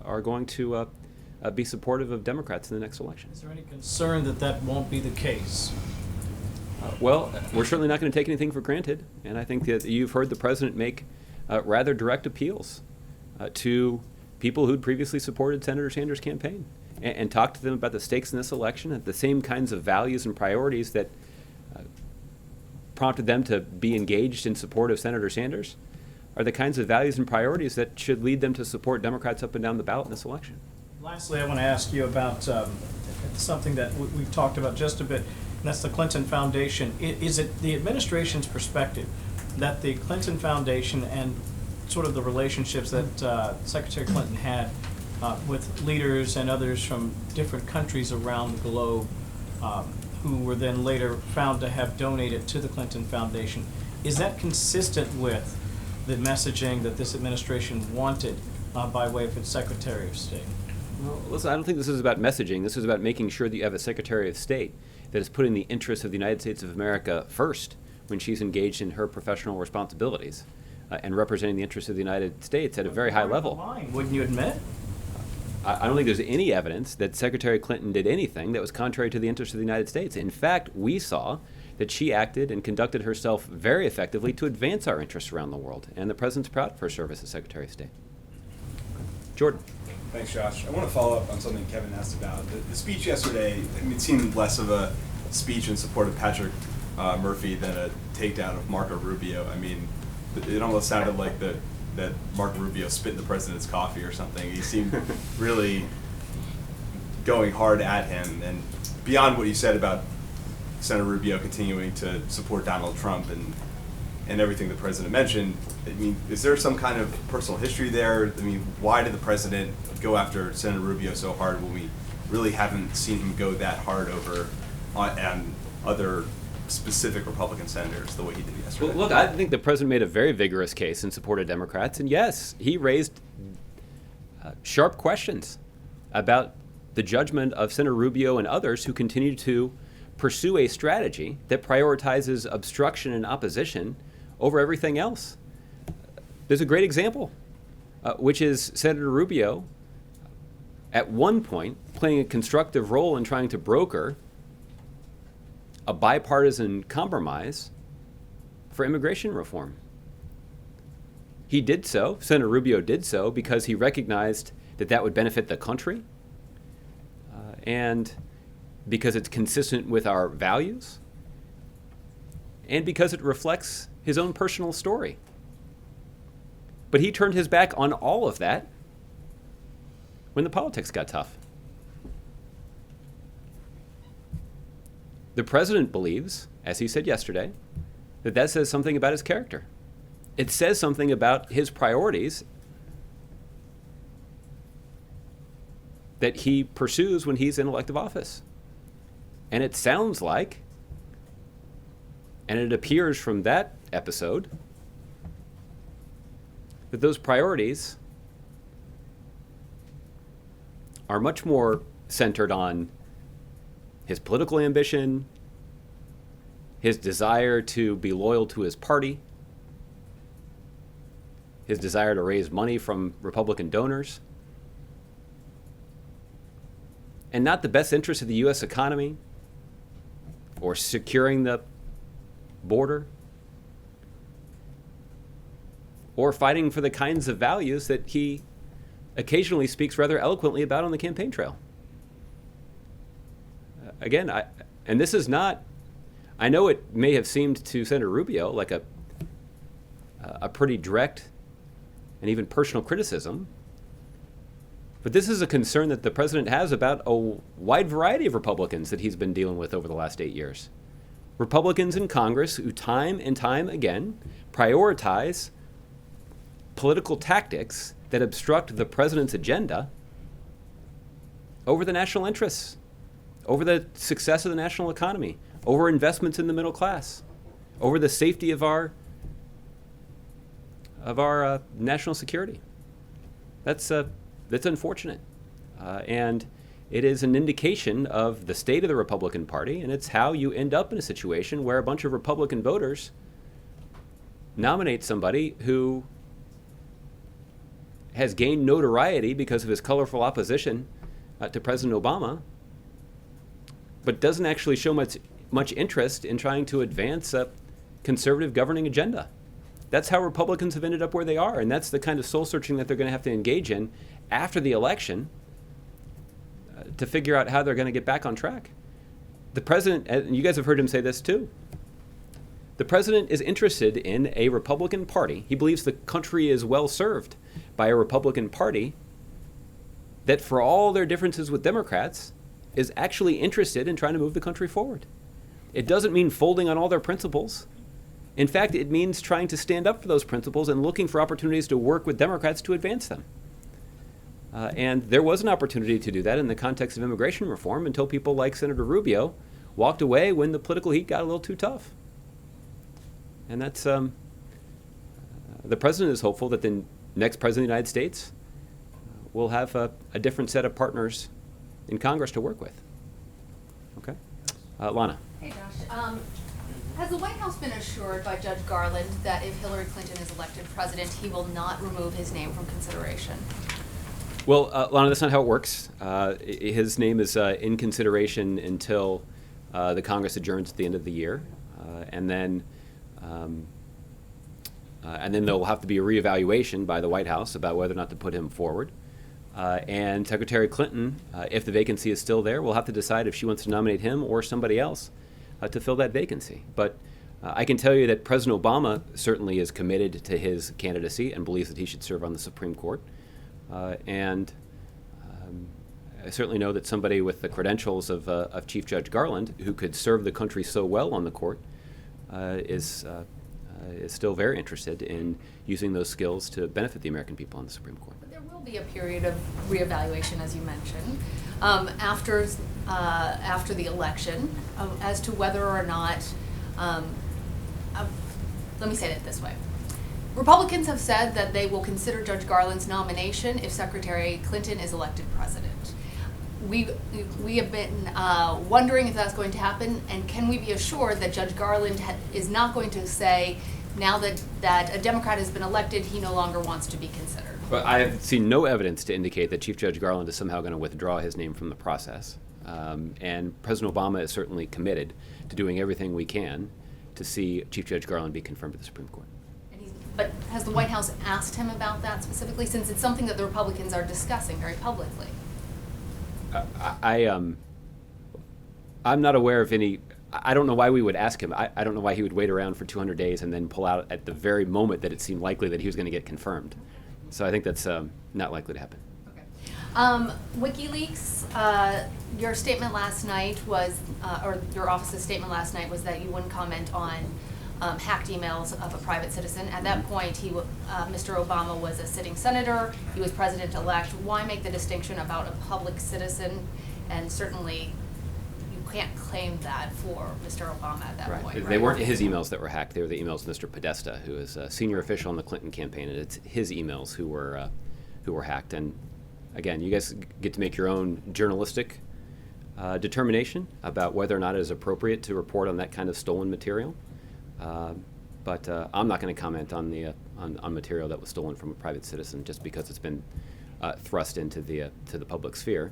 S1: are going to be supportive of Democrats in the next election.
S7: Is there any concern that that won't be the case?
S1: Well, we're certainly not going to take anything for granted. And I think that you've heard the president make rather direct appeals to people who'd previously supported Senator Sanders' campaign and talk to them about the stakes in this election and the same kinds of values and priorities that prompted them to be engaged in support of Senator Sanders are the kinds of values and priorities that should lead them to support Democrats up and down the ballot in this election.
S7: Lastly, I want to ask you about something that we've talked about just a bit, and that's the Clinton Foundation. Is it the administration's perspective that the Clinton Foundation and sort of the relationships that Secretary Clinton had with leaders and others from different countries around the globe who were then later found to have donated to the Clinton Foundation, is that consistent with the messaging that this administration wanted by way of its Secretary of State?
S1: Well, listen, I don't think this is about messaging. This is about making sure that you have a Secretary of State that is putting the interests of the United States of America first when she's engaged in her professional responsibilities and representing the interests of the United States at a very high level.
S7: Wouldn't you admit?
S1: I don't think there's any evidence that Secretary Clinton did anything that was contrary to the interests of the United States. In fact, we saw that she acted and conducted herself very effectively to advance our interests around the world, and the President's proud of her service as Secretary of State. Jordan.
S8: Thanks, Josh. I want to follow up on something Kevin asked about. The speech yesterday, I mean, it seemed less of a speech in support of Patrick Murphy than a takedown of Marco Rubio. I mean, it almost sounded like that Marco Rubio spit in the president's coffee or something. He seemed really going hard at him. And beyond what you said about Senator Rubio continuing to support Donald Trump and everything the president mentioned, I mean, is there some kind of personal history there? I mean, why did the president go after Senator Rubio so hard when we really haven't seen him go that hard over on other specific Republican senators the way he did yesterday?
S1: Well, look, I think the president made a very vigorous case in support of Democrats, and yes, he raised sharp questions about the judgment of Senator Rubio and others who continue to pursue a strategy that prioritizes obstruction and opposition over everything else. there's a great example, which is Senator Rubio at one point playing a constructive role in trying to broker a bipartisan compromise for immigration reform. He did so, Senator Rubio did so, because he recognized that that would benefit the country, and because it's consistent with our values, and because it reflects his own personal story. But he turned his back on all of that when the politics got tough. The president believes, as he said yesterday, that that says something about his character. It says something about his priorities that he pursues when he's in elective office. And it sounds like, and it appears from that episode, that those priorities are much more centered on his political ambition, his desire to be loyal to his party, his desire to raise money from Republican donors, and not the best interest of the U.S. economy or securing the border or fighting for the kinds of values that he occasionally speaks rather eloquently about on the campaign trail. Again, and this is not, I know it may have seemed to Senator Rubio like a pretty direct and even personal criticism, but this is a concern that the president has about a wide variety of Republicans that he's been dealing with over the last 8 years. Republicans in Congress who time and time again prioritize political tactics that obstruct the president's agenda over the national interests, over the success of the national economy, over investments in the middle class, over the safety of our national security. That's unfortunate, and it is an indication of the state of the Republican Party, and it's how you end up in a situation where a bunch of Republican voters nominate somebody who has gained notoriety because of his colorful opposition to President Obama, but doesn't actually show much interest in trying to advance a conservative governing agenda. That's how Republicans have ended up where they are, and that's the kind of soul-searching that they're going to have to engage in after the election to figure out how they're going to get back on track. The president, and you guys have heard him say this too, the president is interested in a Republican Party. He believes the country is well served by a Republican Party that, for all their differences with Democrats, is actually interested in trying to move the country forward. It doesn't mean folding on all their principles. In fact, it means trying to stand up for those principles and looking for opportunities to work with Democrats to advance them. And there was an opportunity to do that in the context of immigration reform until people like Senator Rubio walked away when the political heat got a little too tough. And that's, the president is hopeful that the next president of the United States will have a different set of partners in Congress to work with. Okay? Lana.
S9: Hey, Josh. Has the White House been assured by Judge Garland that if Hillary Clinton is elected president, he will not remove his name from consideration?
S1: Well, Lana, that's not how it works. His name is in consideration until the Congress adjourns at the end of the year, and then there will have to be a reevaluation by the White House about whether or not to put him forward. And Secretary Clinton, if the vacancy is still there, will have to decide if she wants to nominate him or somebody else to fill that vacancy. But I can tell you that President Obama certainly is committed to his candidacy and believes that he should serve on the Supreme Court. And I certainly know that somebody with the credentials of Chief Judge Garland, who could serve the country so well on the court, is still very interested in using those skills to benefit the American people on the Supreme Court.
S9: But there will be a period of reevaluation, as you mentioned, after the election, as to whether or not. Let me say it this way. Republicans have said that they will consider Judge Garland's nomination if Secretary Clinton is elected president. We have been wondering if that's going to happen, and can we be assured that Judge Garland is not going to say now that a Democrat has been elected, he no longer wants to be considered.
S1: But I have seen no evidence to indicate that Chief Judge Garland is somehow going to withdraw his name from the process. And President Obama is certainly committed to doing everything we can to see Chief Judge Garland be confirmed to the Supreme Court.
S9: But has the White House asked him about that specifically, since it's something that the Republicans are discussing very publicly?
S1: I'm not aware of any. I don't know why we would ask him. I don't know why he would wait around for 200 days and then pull out at the very moment that it seemed likely that he was going to get confirmed. So I think that's not likely to happen.
S9: Okay. WikiLeaks, your statement last night was, or your office's statement last night was that you wouldn't comment on hacked emails of a private citizen. At that point, Mr. Obama was a sitting senator. He was president-elect. Why make the distinction about a public citizen? And certainly, you can't claim that for Mr. Obama at that point, right?
S1: They weren't his emails that were hacked. They were the emails of Mr. Podesta, who is a senior official in the Clinton campaign, and it's his emails who were hacked. And again, you guys get to make your own journalistic determination about whether or not it is appropriate to report on that kind of stolen material. But I'm not going to comment on the on material that was stolen from a private citizen just because it's been thrust into the to the public sphere.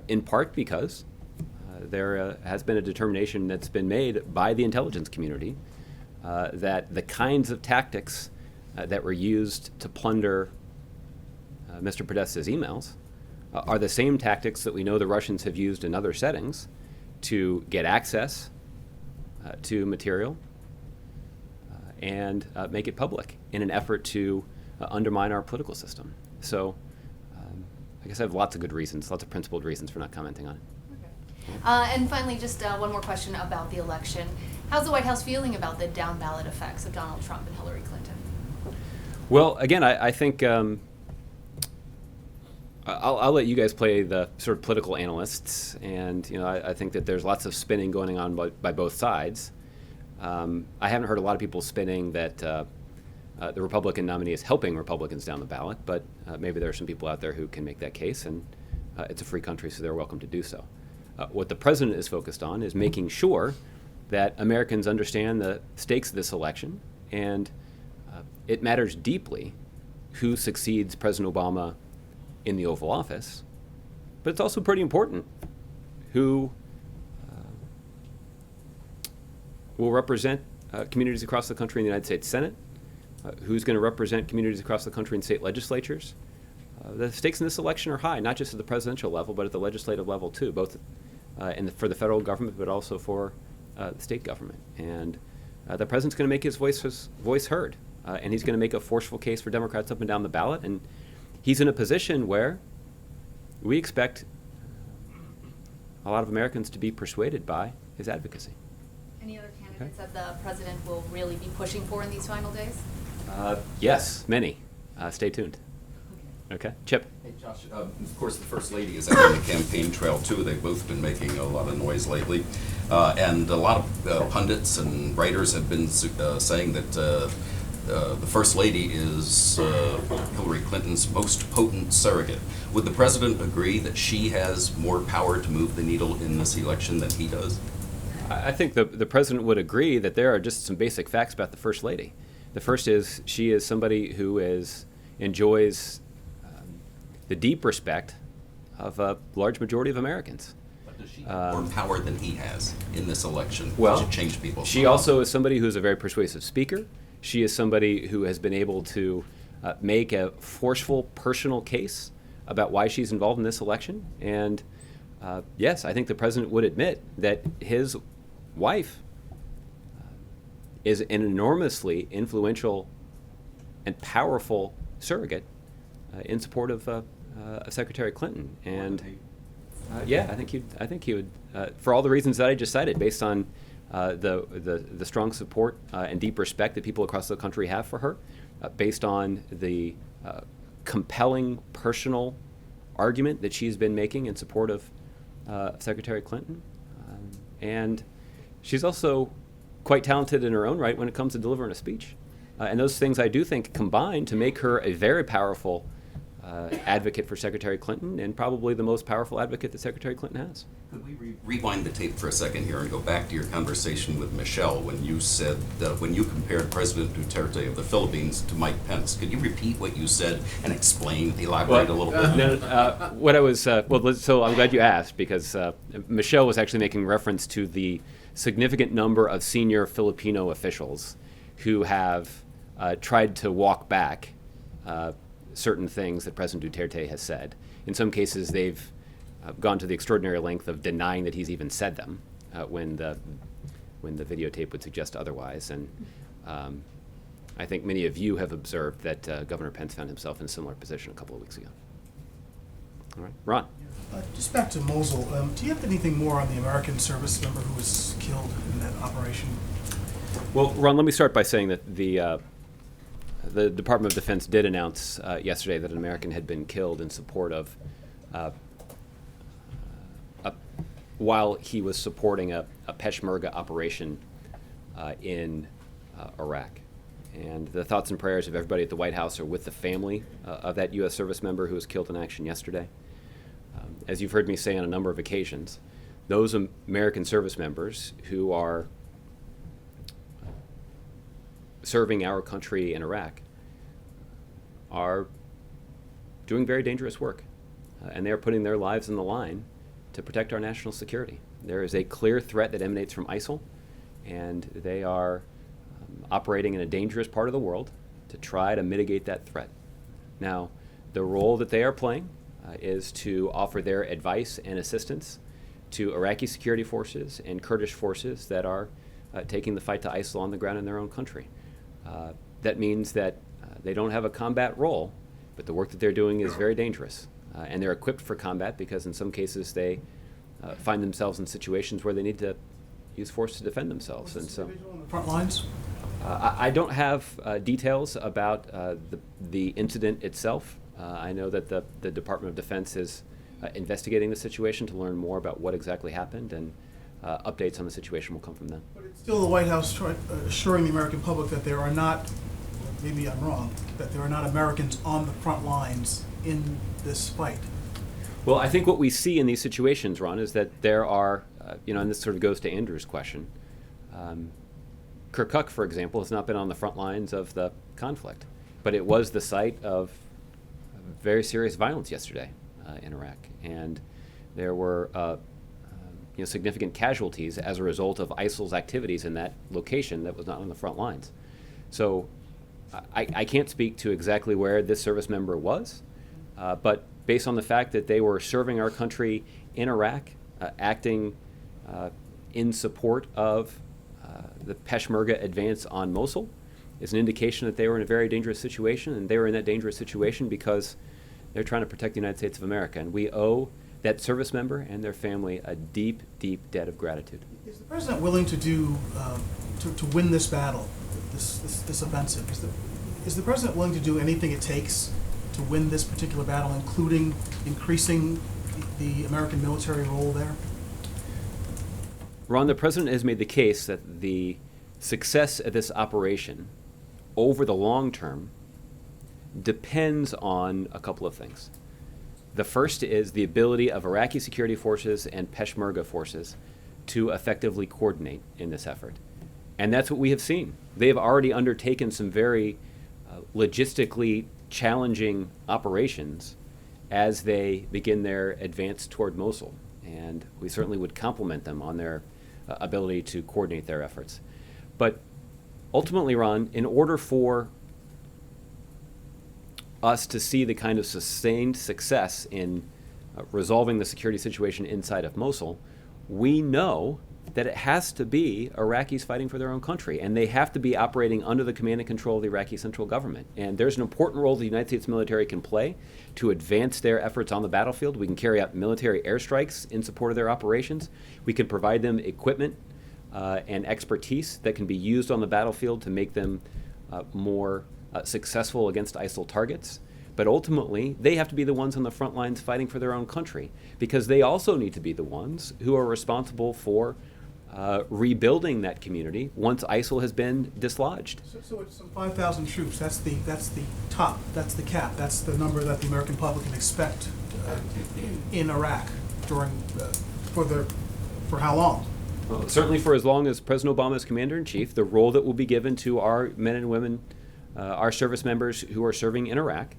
S1: In part because there has been a determination that's been made by the intelligence community that the kinds of tactics that were used to plunder Mr. Podesta's emails are the same tactics that we know the Russians have used in other settings to get access to material and make it public in an effort to undermine our political system. So I guess I have lots of good reasons, lots of principled reasons for not commenting on it.
S9: Okay. And finally, just one more question about the election. How's the White House feeling about the down ballot effects of Donald Trump and Hillary Clinton?
S1: Well, again, I think I'll let you guys play the sort of political analysts, and I think that there's lots of spinning going on by both sides. I haven't heard a lot of people spinning that the Republican nominee is helping Republicans down the ballot, but maybe there are some people out there who can make that case, and it's a free country, so they're welcome to do so. What the president is focused on is making sure that Americans understand the stakes of this election, and it matters deeply who succeeds President Obama in the Oval Office, but it's also pretty important who will represent communities across the country in the United States Senate, who's going to represent communities across the country in state legislatures. The stakes in this election are high, not just at the presidential level, but at the legislative level too, both for the federal government, but also for the state government. And the president's going to make his voice heard, and he's going to make a forceful case for Democrats up and down the ballot. And he's in a position where we expect a lot of Americans to be persuaded by his advocacy.
S9: Any other candidates that the president will really be pushing for in these final days?
S1: Yes, many. Stay tuned. Okay, Chip.
S10: Hey, Josh, of course, the First Lady is out on the campaign trail, too. They've both been making a lot of noise lately. And a lot of pundits and writers have been saying that the First Lady is Hillary Clinton's most potent surrogate. Would the president agree that she has more power to move the needle in this election than he does?
S1: I think the president would agree that there are just some basic facts about the First Lady. The first is she is somebody who enjoys the deep respect of a large majority of Americans.
S10: But does she have more power than he has in this election
S1: Well,
S10: to change people's
S1: she
S10: minds?
S1: also is somebody who's a very persuasive speaker. She is somebody who has been able to make a forceful personal case about why she's involved in this election. And yes, I think the president would admit that his wife is an enormously influential and powerful surrogate in support of Secretary Clinton. And yeah, I think he would, for all the reasons that I just cited, based on the strong support and deep respect that people across the country have for her, based on the compelling personal argument that she's been making in support of Secretary Clinton. And she's also quite talented in her own right when it comes to delivering a speech. And those things I do think combine to make her a very powerful advocate for Secretary Clinton and probably the most powerful advocate that Secretary Clinton has.
S10: Could we rewind the tape for a second here and go back to your conversation with Michelle when you said that when you compared President Duterte of the Philippines to Mike Pence? Could you repeat what you said and elaborate a little bit?
S1: What I was, so I'm glad you asked because Michelle was actually making reference to the significant number of senior Filipino officials who have tried to walk back certain things that President Duterte has said. In some cases, they've gone to the extraordinary length of denying that he's even said them when the videotape would suggest otherwise. And I think many of you have observed that Governor Pence found himself in a similar position a couple of weeks ago. All right, Ron.
S11: Just back to Mosul, do you have anything more on the American service member who was killed in that operation?
S1: Well, Ron, let me start by saying that the Department of Defense did announce yesterday that an American had been killed in support of, while he was supporting a Peshmerga operation in Iraq. And the thoughts and prayers of everybody at the White House are with the family of that U.S. service member who was killed in action yesterday. As you've heard me say on a number of occasions, those American service members who are serving our country in Iraq are doing very dangerous work, and they are putting their lives on the line to protect our national security. There is a clear threat that emanates from ISIL, and they are operating in a dangerous part of the world to try to mitigate that threat. Now, the role that they are playing is to offer their advice and assistance to Iraqi security forces and Kurdish forces that are taking the fight to ISIL on the ground in their own country. That means that they don't have a combat role, but the work that they're doing is very dangerous. And they're equipped for combat because in some cases they find themselves in situations where they need to use force to defend themselves. And so,
S11: On the front lines?
S1: I don't have details about the incident itself. I know that the Department of Defense is investigating the situation to learn more about what exactly happened, and updates on the situation will come from them.
S11: But it's still the White House assuring the American public that there are not, maybe I'm wrong, that there are not Americans on the front lines in this fight.
S1: Well, I think what we see in these situations, Ron, is that there are, and this sort of goes to Andrew's question. Kirkuk, for example, has not been on the front lines of the conflict, but it was the site of very serious violence yesterday in Iraq, and there were significant casualties as a result of ISIL's activities in that location that was not on the front lines. So I can't speak to exactly where this service member was, but based on the fact that they were serving our country in Iraq, acting in support of the Peshmerga advance on Mosul, is an indication that they were in a very dangerous situation, and they were in that dangerous situation because they're trying to protect the United States of America. And we owe that service member and their family a deep, deep debt of gratitude.
S11: Is the president willing to do to win this battle, this offensive? Is the president willing to do anything it takes to win this particular battle, including increasing the American military role there?
S1: Ron, the president has made the case that the success of this operation over the long term depends on a couple of things. The first is the ability of Iraqi security forces and Peshmerga forces to effectively coordinate in this effort. And that's what we have seen. They have already undertaken some very logistically challenging operations as they begin their advance toward Mosul. And we certainly would compliment them on their ability to coordinate their efforts. But ultimately, Ron, in order for us to see the kind of sustained success in resolving the security situation inside of Mosul, we know that it has to be Iraqis fighting for their own country, and they have to be operating under the command and control of the Iraqi central government. And there's an important role the United States military can play to advance their efforts on the battlefield. We can carry out military airstrikes in support of their operations. We can provide them equipment and expertise that can be used on the battlefield to make them more successful against ISIL targets. But ultimately, they have to be the ones on the front lines fighting for their own country, because they also need to be the ones who are responsible for rebuilding that community once ISIL has been dislodged.
S11: So it's some 5,000 troops. That's the top. That's the cap. That's the number that the American public can expect in Iraq during for how long?
S1: Well, certainly for as long as President Obama is Commander-in-Chief, the role that will be given to our men and women, our service members who are serving in Iraq,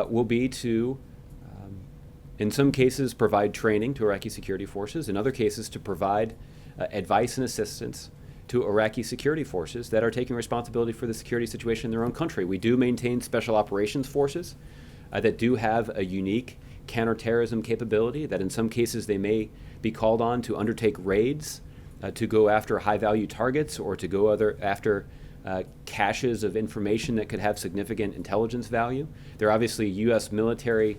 S1: will be to, in some cases, provide training to Iraqi security forces, in other cases, to provide advice and assistance to Iraqi security forces that are taking responsibility for the security situation in their own country. We do maintain special operations forces that do have a unique counterterrorism capability, that in some cases they may be called on to undertake raids, to go after high-value targets, or to go after caches of information that could have significant intelligence value. There are obviously U.S. military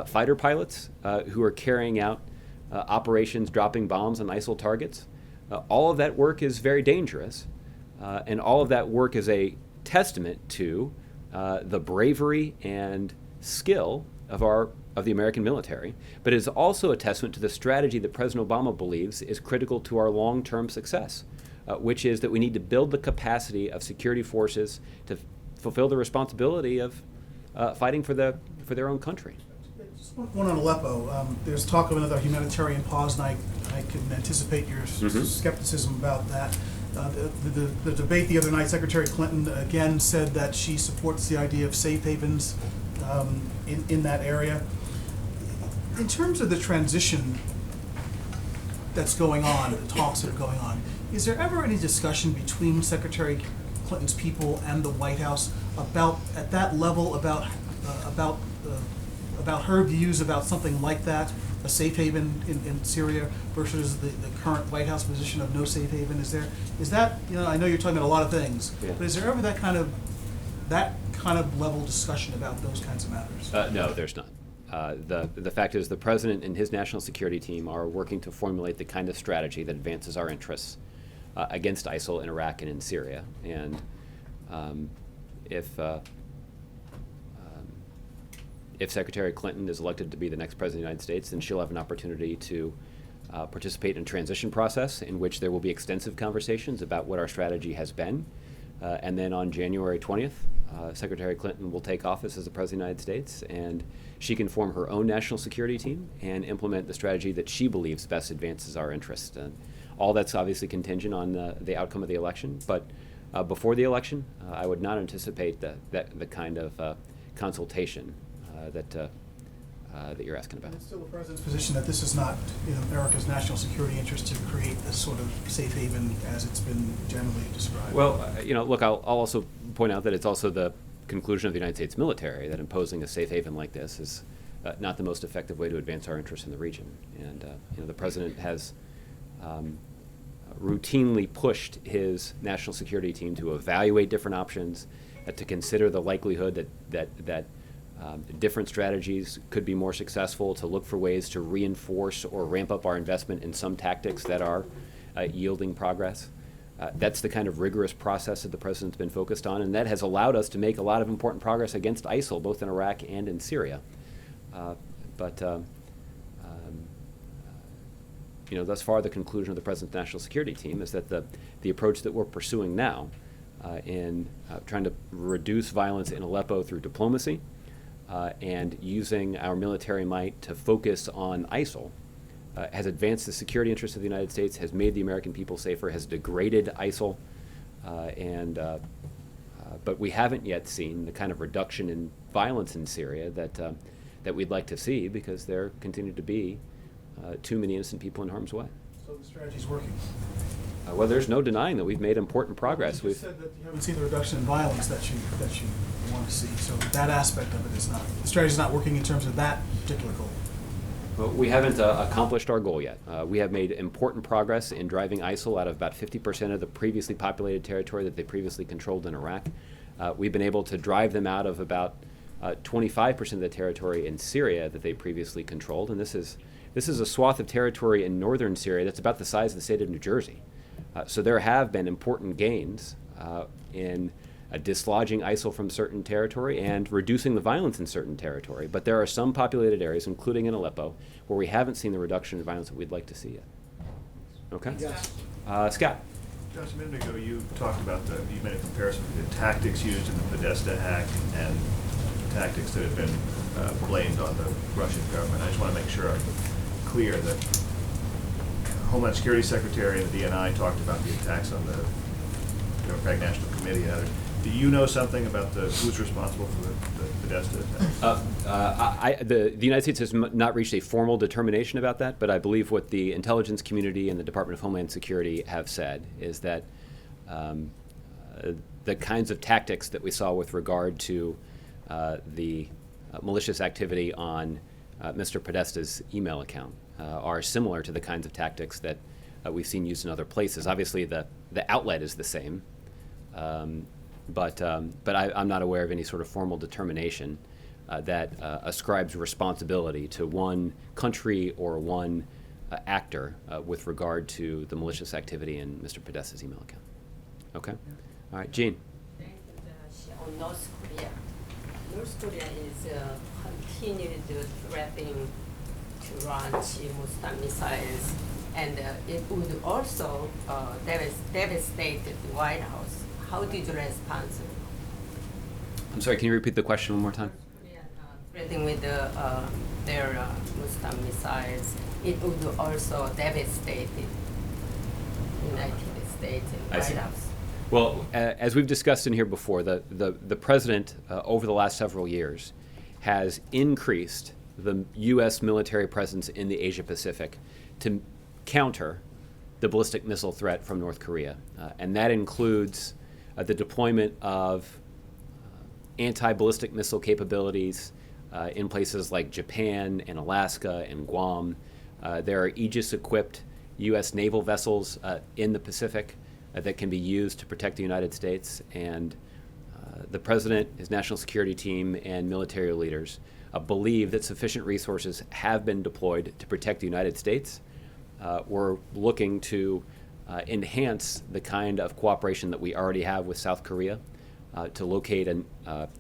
S1: fighter pilots who are carrying out operations dropping bombs on ISIL targets. All of that work is very dangerous, and all of that work is a testament to the bravery and skill of the American military, but it is also a testament to the strategy that President Obama believes is critical to our long-term success, which is that we need to build the capacity of security forces to fulfill the responsibility of fighting for their own country.
S11: Just one on Aleppo. There's talk of another humanitarian pause, and I can anticipate your skepticism about that. The debate the other night, Secretary Clinton again said that she supports the idea of safe havens in that area. In terms of the transition that's going on, the talks that are going on, is there ever any discussion between Secretary Clinton's people and the White House at that level about her views about something like that, a safe haven in Syria versus the current White House position of no safe haven? Is that I know you're talking about a lot of things, but is there ever that kind of level discussion about those kinds of matters? No,
S1: there's not. The fact is the President and his national security team are working to formulate the kind of strategy that advances our interests against ISIL in Iraq and in Syria. And if Secretary Clinton is elected to be the next President of the United States, then she'll have an opportunity to participate in a transition process in which there will be extensive conversations about what our strategy has been. And then on January 20th, Secretary Clinton will take office as the President of the United States, and she can form her own national security team and implement the strategy that she believes best advances our interests. And all that's obviously contingent on the outcome of the election, but before the election, I would not anticipate the kind of consultation that you're asking about.
S11: It's still the President's position that this is not in America's national security interest to create this sort of safe haven as it's been generally described.
S1: Well, look, I'll also point out that it's also the conclusion of the United States military that imposing a safe haven like this is not the most effective way to advance our interests in the region. And the President has routinely pushed his national security team to evaluate different options, to consider the likelihood that different strategies could be more successful, to look for ways to reinforce or ramp up our investment in some tactics that are yielding progress. That's the kind of rigorous process that the President's been focused on, and that has allowed us to make a lot of important progress against ISIL, both in Iraq and in Syria. Thus far, the conclusion of the President's national security team is that the approach that we're pursuing now in trying to reduce violence in Aleppo through diplomacy, and using our military might to focus on ISIL has advanced the security interests of the United States, has made the American people safer, has degraded ISIL, but we haven't yet seen the kind of reduction in violence in Syria that we'd like to see, because there continue to be too many innocent people in harm's way.
S11: So the strategy's working?
S1: Well, there's no denying that we've made important progress.
S11: You just said that you haven't seen the reduction in violence that you want to see. So that aspect of it is not, the strategy's not working in terms of that particular goal.
S1: Well, we haven't accomplished our goal yet. We have made important progress in driving ISIL out of about 50% of the previously populated territory that they previously controlled in Iraq. We've been able to drive them out of about 25% of the territory in Syria that they previously controlled, and this is a swath of territory in northern Syria that's about the size of the state of New Jersey. So there have been important gains in dislodging ISIL from certain territory and reducing the violence in certain territory. But there are some populated areas, including in Aleppo, where we haven't seen the reduction in violence that we'd like to see yet. Okay.
S11: Yes.
S1: Scott.
S12: Josh, a minute ago you talked about you made a comparison between the tactics used in the Podesta hack and tactics that have been blamed on the Russian government. I just want to make sure I'm clear that Homeland Security Secretary and the DNI talked about the attacks on the Democratic National Committee and others. Do you know something about who's responsible for the Podesta attacks?
S1: The United States has not reached a formal determination about that, but I believe what the intelligence community and the Department of Homeland Security have said is that the kinds of tactics that we saw with regard to the malicious activity on Mr. Podesta's email account are similar to the kinds of tactics that we've seen used in other places. Obviously, the outlet is the same. But I'm not aware of any sort of formal determination that ascribes responsibility to one country or one actor with regard to the malicious activity in Mr. Podesta's email account. Okay? All right, Jean.
S13: On North Korea. North Korea is continued threatening to launch Muslim missiles, and it would also devastate the White House. How did you respond?
S1: I'm sorry, can you repeat the question one more time?
S13: Threatening with their Muslim missiles, it would also devastate the United States and White House.
S1: Well, as we've discussed in here before, the president over the last several years has increased the U.S. military presence in the Asia Pacific to counter the ballistic missile threat from North Korea. And that includes the deployment of anti-ballistic missile capabilities in places like Japan and Alaska and Guam. There are Aegis-equipped U.S. naval vessels in the Pacific that can be used to protect the United States. And the president, his national security team, and military leaders believe that sufficient resources have been deployed to protect the United States. We're looking to enhance the kind of cooperation that we already have with South Korea to locate a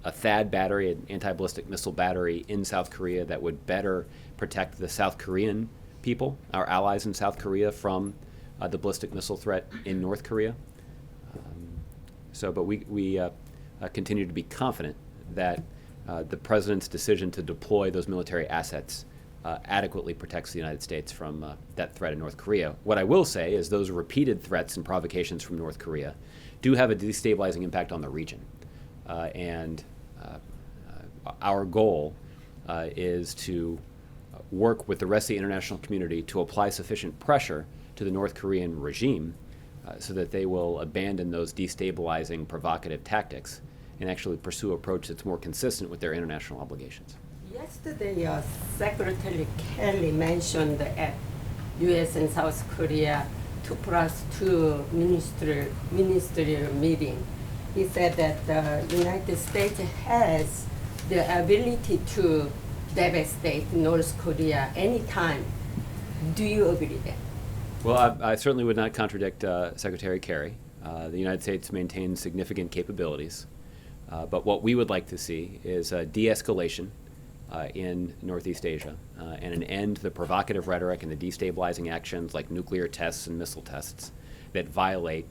S1: THAAD battery, an anti-ballistic missile battery in South Korea that would better protect the South Korean people, our allies in South Korea, from the ballistic missile threat in North Korea. But we continue to be confident that the president's decision to deploy those military assets adequately protects the United States from that threat in North Korea. What I will say is those repeated threats and provocations from North Korea do have a destabilizing impact on the region. Our goal is to work with the rest of the international community to apply sufficient pressure to the North Korean regime so that they will abandon those destabilizing, provocative tactics and actually pursue an approach that's more consistent with their international obligations.
S13: Yesterday, Secretary Kelly mentioned at U.S. and South Korea 2+2 ministerial meeting. He said that the United States has the ability to devastate North Korea anytime. Do you agree with that?
S1: Well, I certainly would not contradict Secretary Kerry. The United States maintains significant capabilities. But what we would like to see is a de-escalation in Northeast Asia and an end to the provocative rhetoric and the destabilizing actions like nuclear tests and missile tests that violate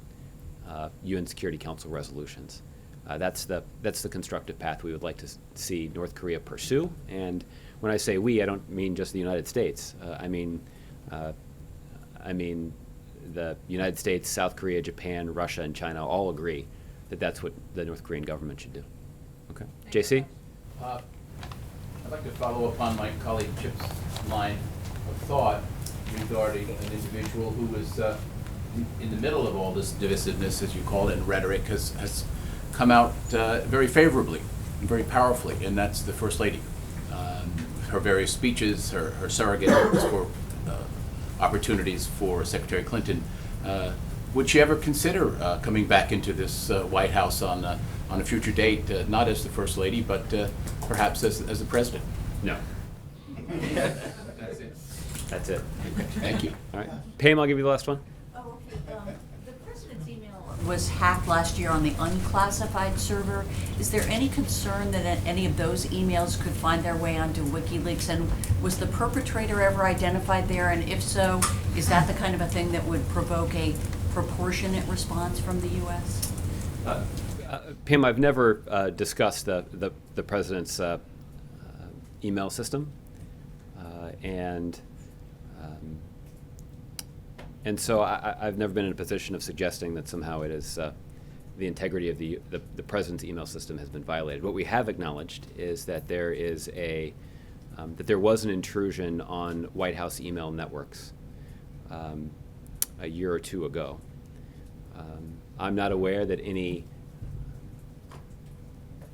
S1: UN Security Council resolutions. That's the constructive path we would like to see North Korea pursue. And when I say we, I don't mean just the United States. I mean the United States, South Korea, Japan, Russia, and China all agree that that's what the North Korean government should do. Okay. JC?
S14: I'd like to follow up on my colleague Chip's line of thought regarding an individual who was in the middle of all this divisiveness, as you call it, and rhetoric, has come out very favorably and very powerfully, and that's the First Lady. Her various speeches, her surrogate for opportunities for Secretary Clinton. Would she ever consider coming back into this White House on a future date, not as the First Lady, but perhaps as the President?
S1: No.
S14: That's it.
S1: That's it.
S14: Thank you.
S1: All right. Pam, I'll give you the last one.
S15: Oh, okay. The president's email was hacked last year on the unclassified server. Is there any concern that any of those emails could find their way onto WikiLeaks? And was the perpetrator ever identified there? And if so, is that the kind of a thing that would provoke a proportionate response from the U.S.?
S1: Pam, I've never discussed the president's email system, and so I've never been in a position of suggesting that somehow it is the integrity of the president's email system has been violated. What we have acknowledged is that there is that there was an intrusion on White House email networks a year or two ago. I'm not aware that any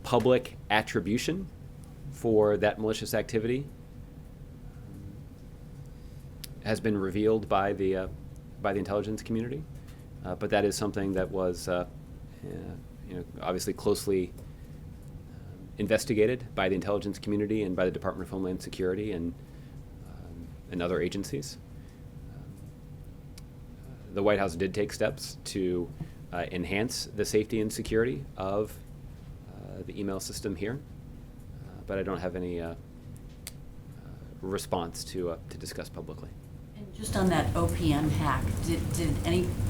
S1: public attribution for that malicious activity has been revealed by the intelligence community, but that is something that was obviously closely investigated by the intelligence community and by the Department of Homeland Security and other agencies. The White House did take steps to enhance the safety and security of the email system here, but I don't have any response to discuss publicly.
S15: And just on that OPM hack,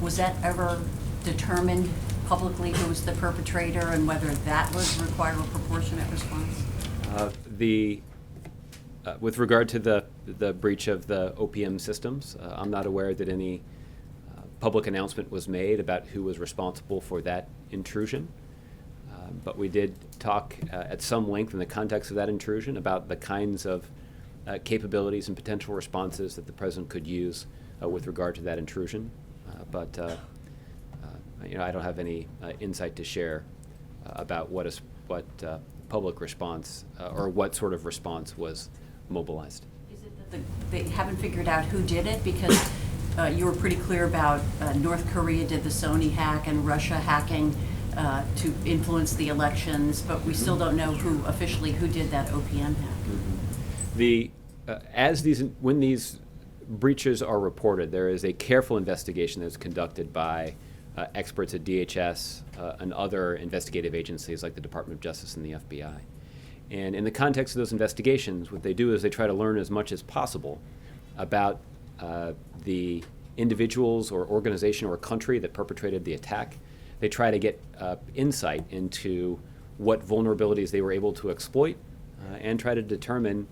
S15: was that ever determined publicly who was the perpetrator and whether that would require a proportionate response?
S1: With regard to the breach of the OPM systems, I'm not aware that any public announcement was made about who was responsible for that intrusion. But we did talk at some length in the context of that intrusion about the kinds of capabilities and potential responses that the president could use with regard to that intrusion. But I don't have any insight to share about what public response or what sort of response was mobilized.
S15: Is it that they haven't figured out who did it? Because you were pretty clear about North Korea did the Sony hack and Russia hacking to influence the elections, but we still don't know who did that OPM hack.
S1: When these breaches are reported, there is a careful investigation that's conducted by experts at DHS and other investigative agencies like the Department of Justice and the FBI. And in the context of those investigations, what they do is they try to learn as much as possible about the individuals or organization or country that perpetrated the attack. They try to get insight into what vulnerabilities they were able to exploit and try to determine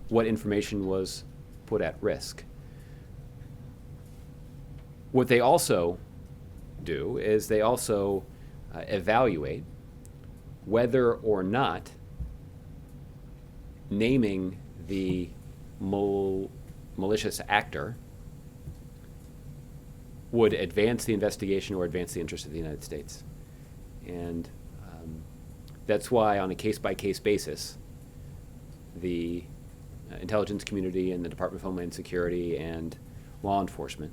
S1: what information was put at risk. What they also do is they also evaluate whether or not naming the malicious actor would advance the investigation or advance the interest of the United States. And that's why on a case-by-case basis, the intelligence community and the Department of Homeland Security and law enforcement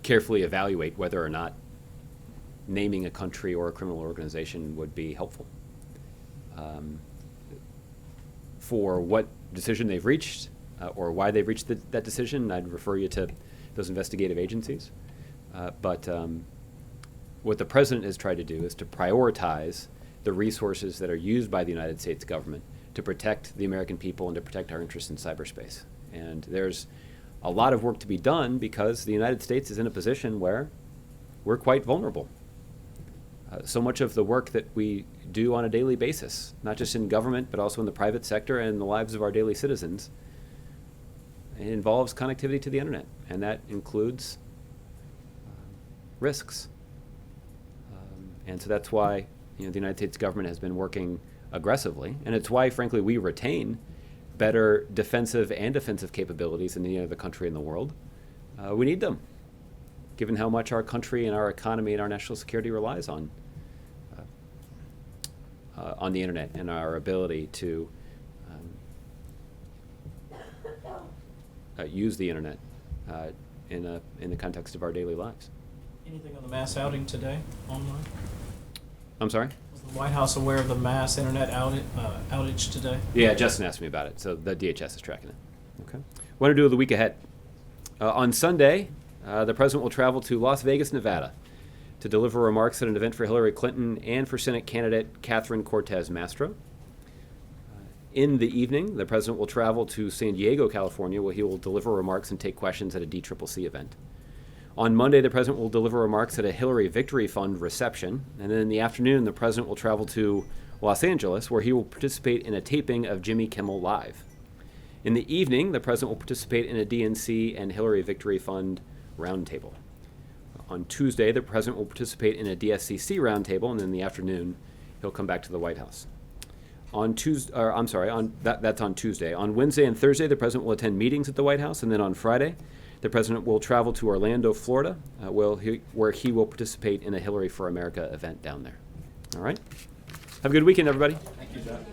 S1: carefully evaluate whether or not naming a country or a criminal organization would be helpful. For what decision they've reached or why they've reached that decision, I'd refer you to those investigative agencies. But what the president has tried to do is to prioritize the resources that are used by the United States government to protect the American people and to protect our interests in cyberspace. And there's a lot of work to be done because the United States is in a position where we're quite vulnerable. So much of the work that we do on a daily basis, not just in government, but also in the private sector and in the lives of our daily citizens, it involves connectivity to the internet, and that includes risks. And so that's why the United States government has been working aggressively, and it's why, frankly, we retain better defensive and offensive capabilities than any other country in the world. We need them, given how much our country and our economy and our national security relies on the internet and our ability to use the internet in the context of our daily lives.
S7: Anything on the mass outing today online?
S1: I'm sorry?
S7: Was the White House aware of the mass internet outage today?
S1: Yeah, Justin asked me about it, so the DHS is tracking it. Okay. What to do the week ahead? On Sunday, the president will travel to Las Vegas, Nevada, to deliver remarks at an event for Hillary Clinton and for Senate candidate Catherine Cortez Masto. In the evening, the president will travel to San Diego, California, where he will deliver remarks and take questions at a DCCC event. On Monday, the president will deliver remarks at a Hillary Victory Fund reception. And then in the afternoon, the president will travel to Los Angeles, where he will participate in a taping of Jimmy Kimmel Live. In the evening, the president will participate in a DNC and Hillary Victory Fund roundtable. On Tuesday, the president will participate in a DSCC roundtable, and in the afternoon, he'll come back to the White House. On Tuesday, that's on Tuesday. On Wednesday and Thursday, the president will attend meetings at the White House, and then on Friday, the president will travel to Orlando, Florida, where he will participate in a Hillary for America event down there. All right? Have a good weekend, everybody.
S8: Thank you, John.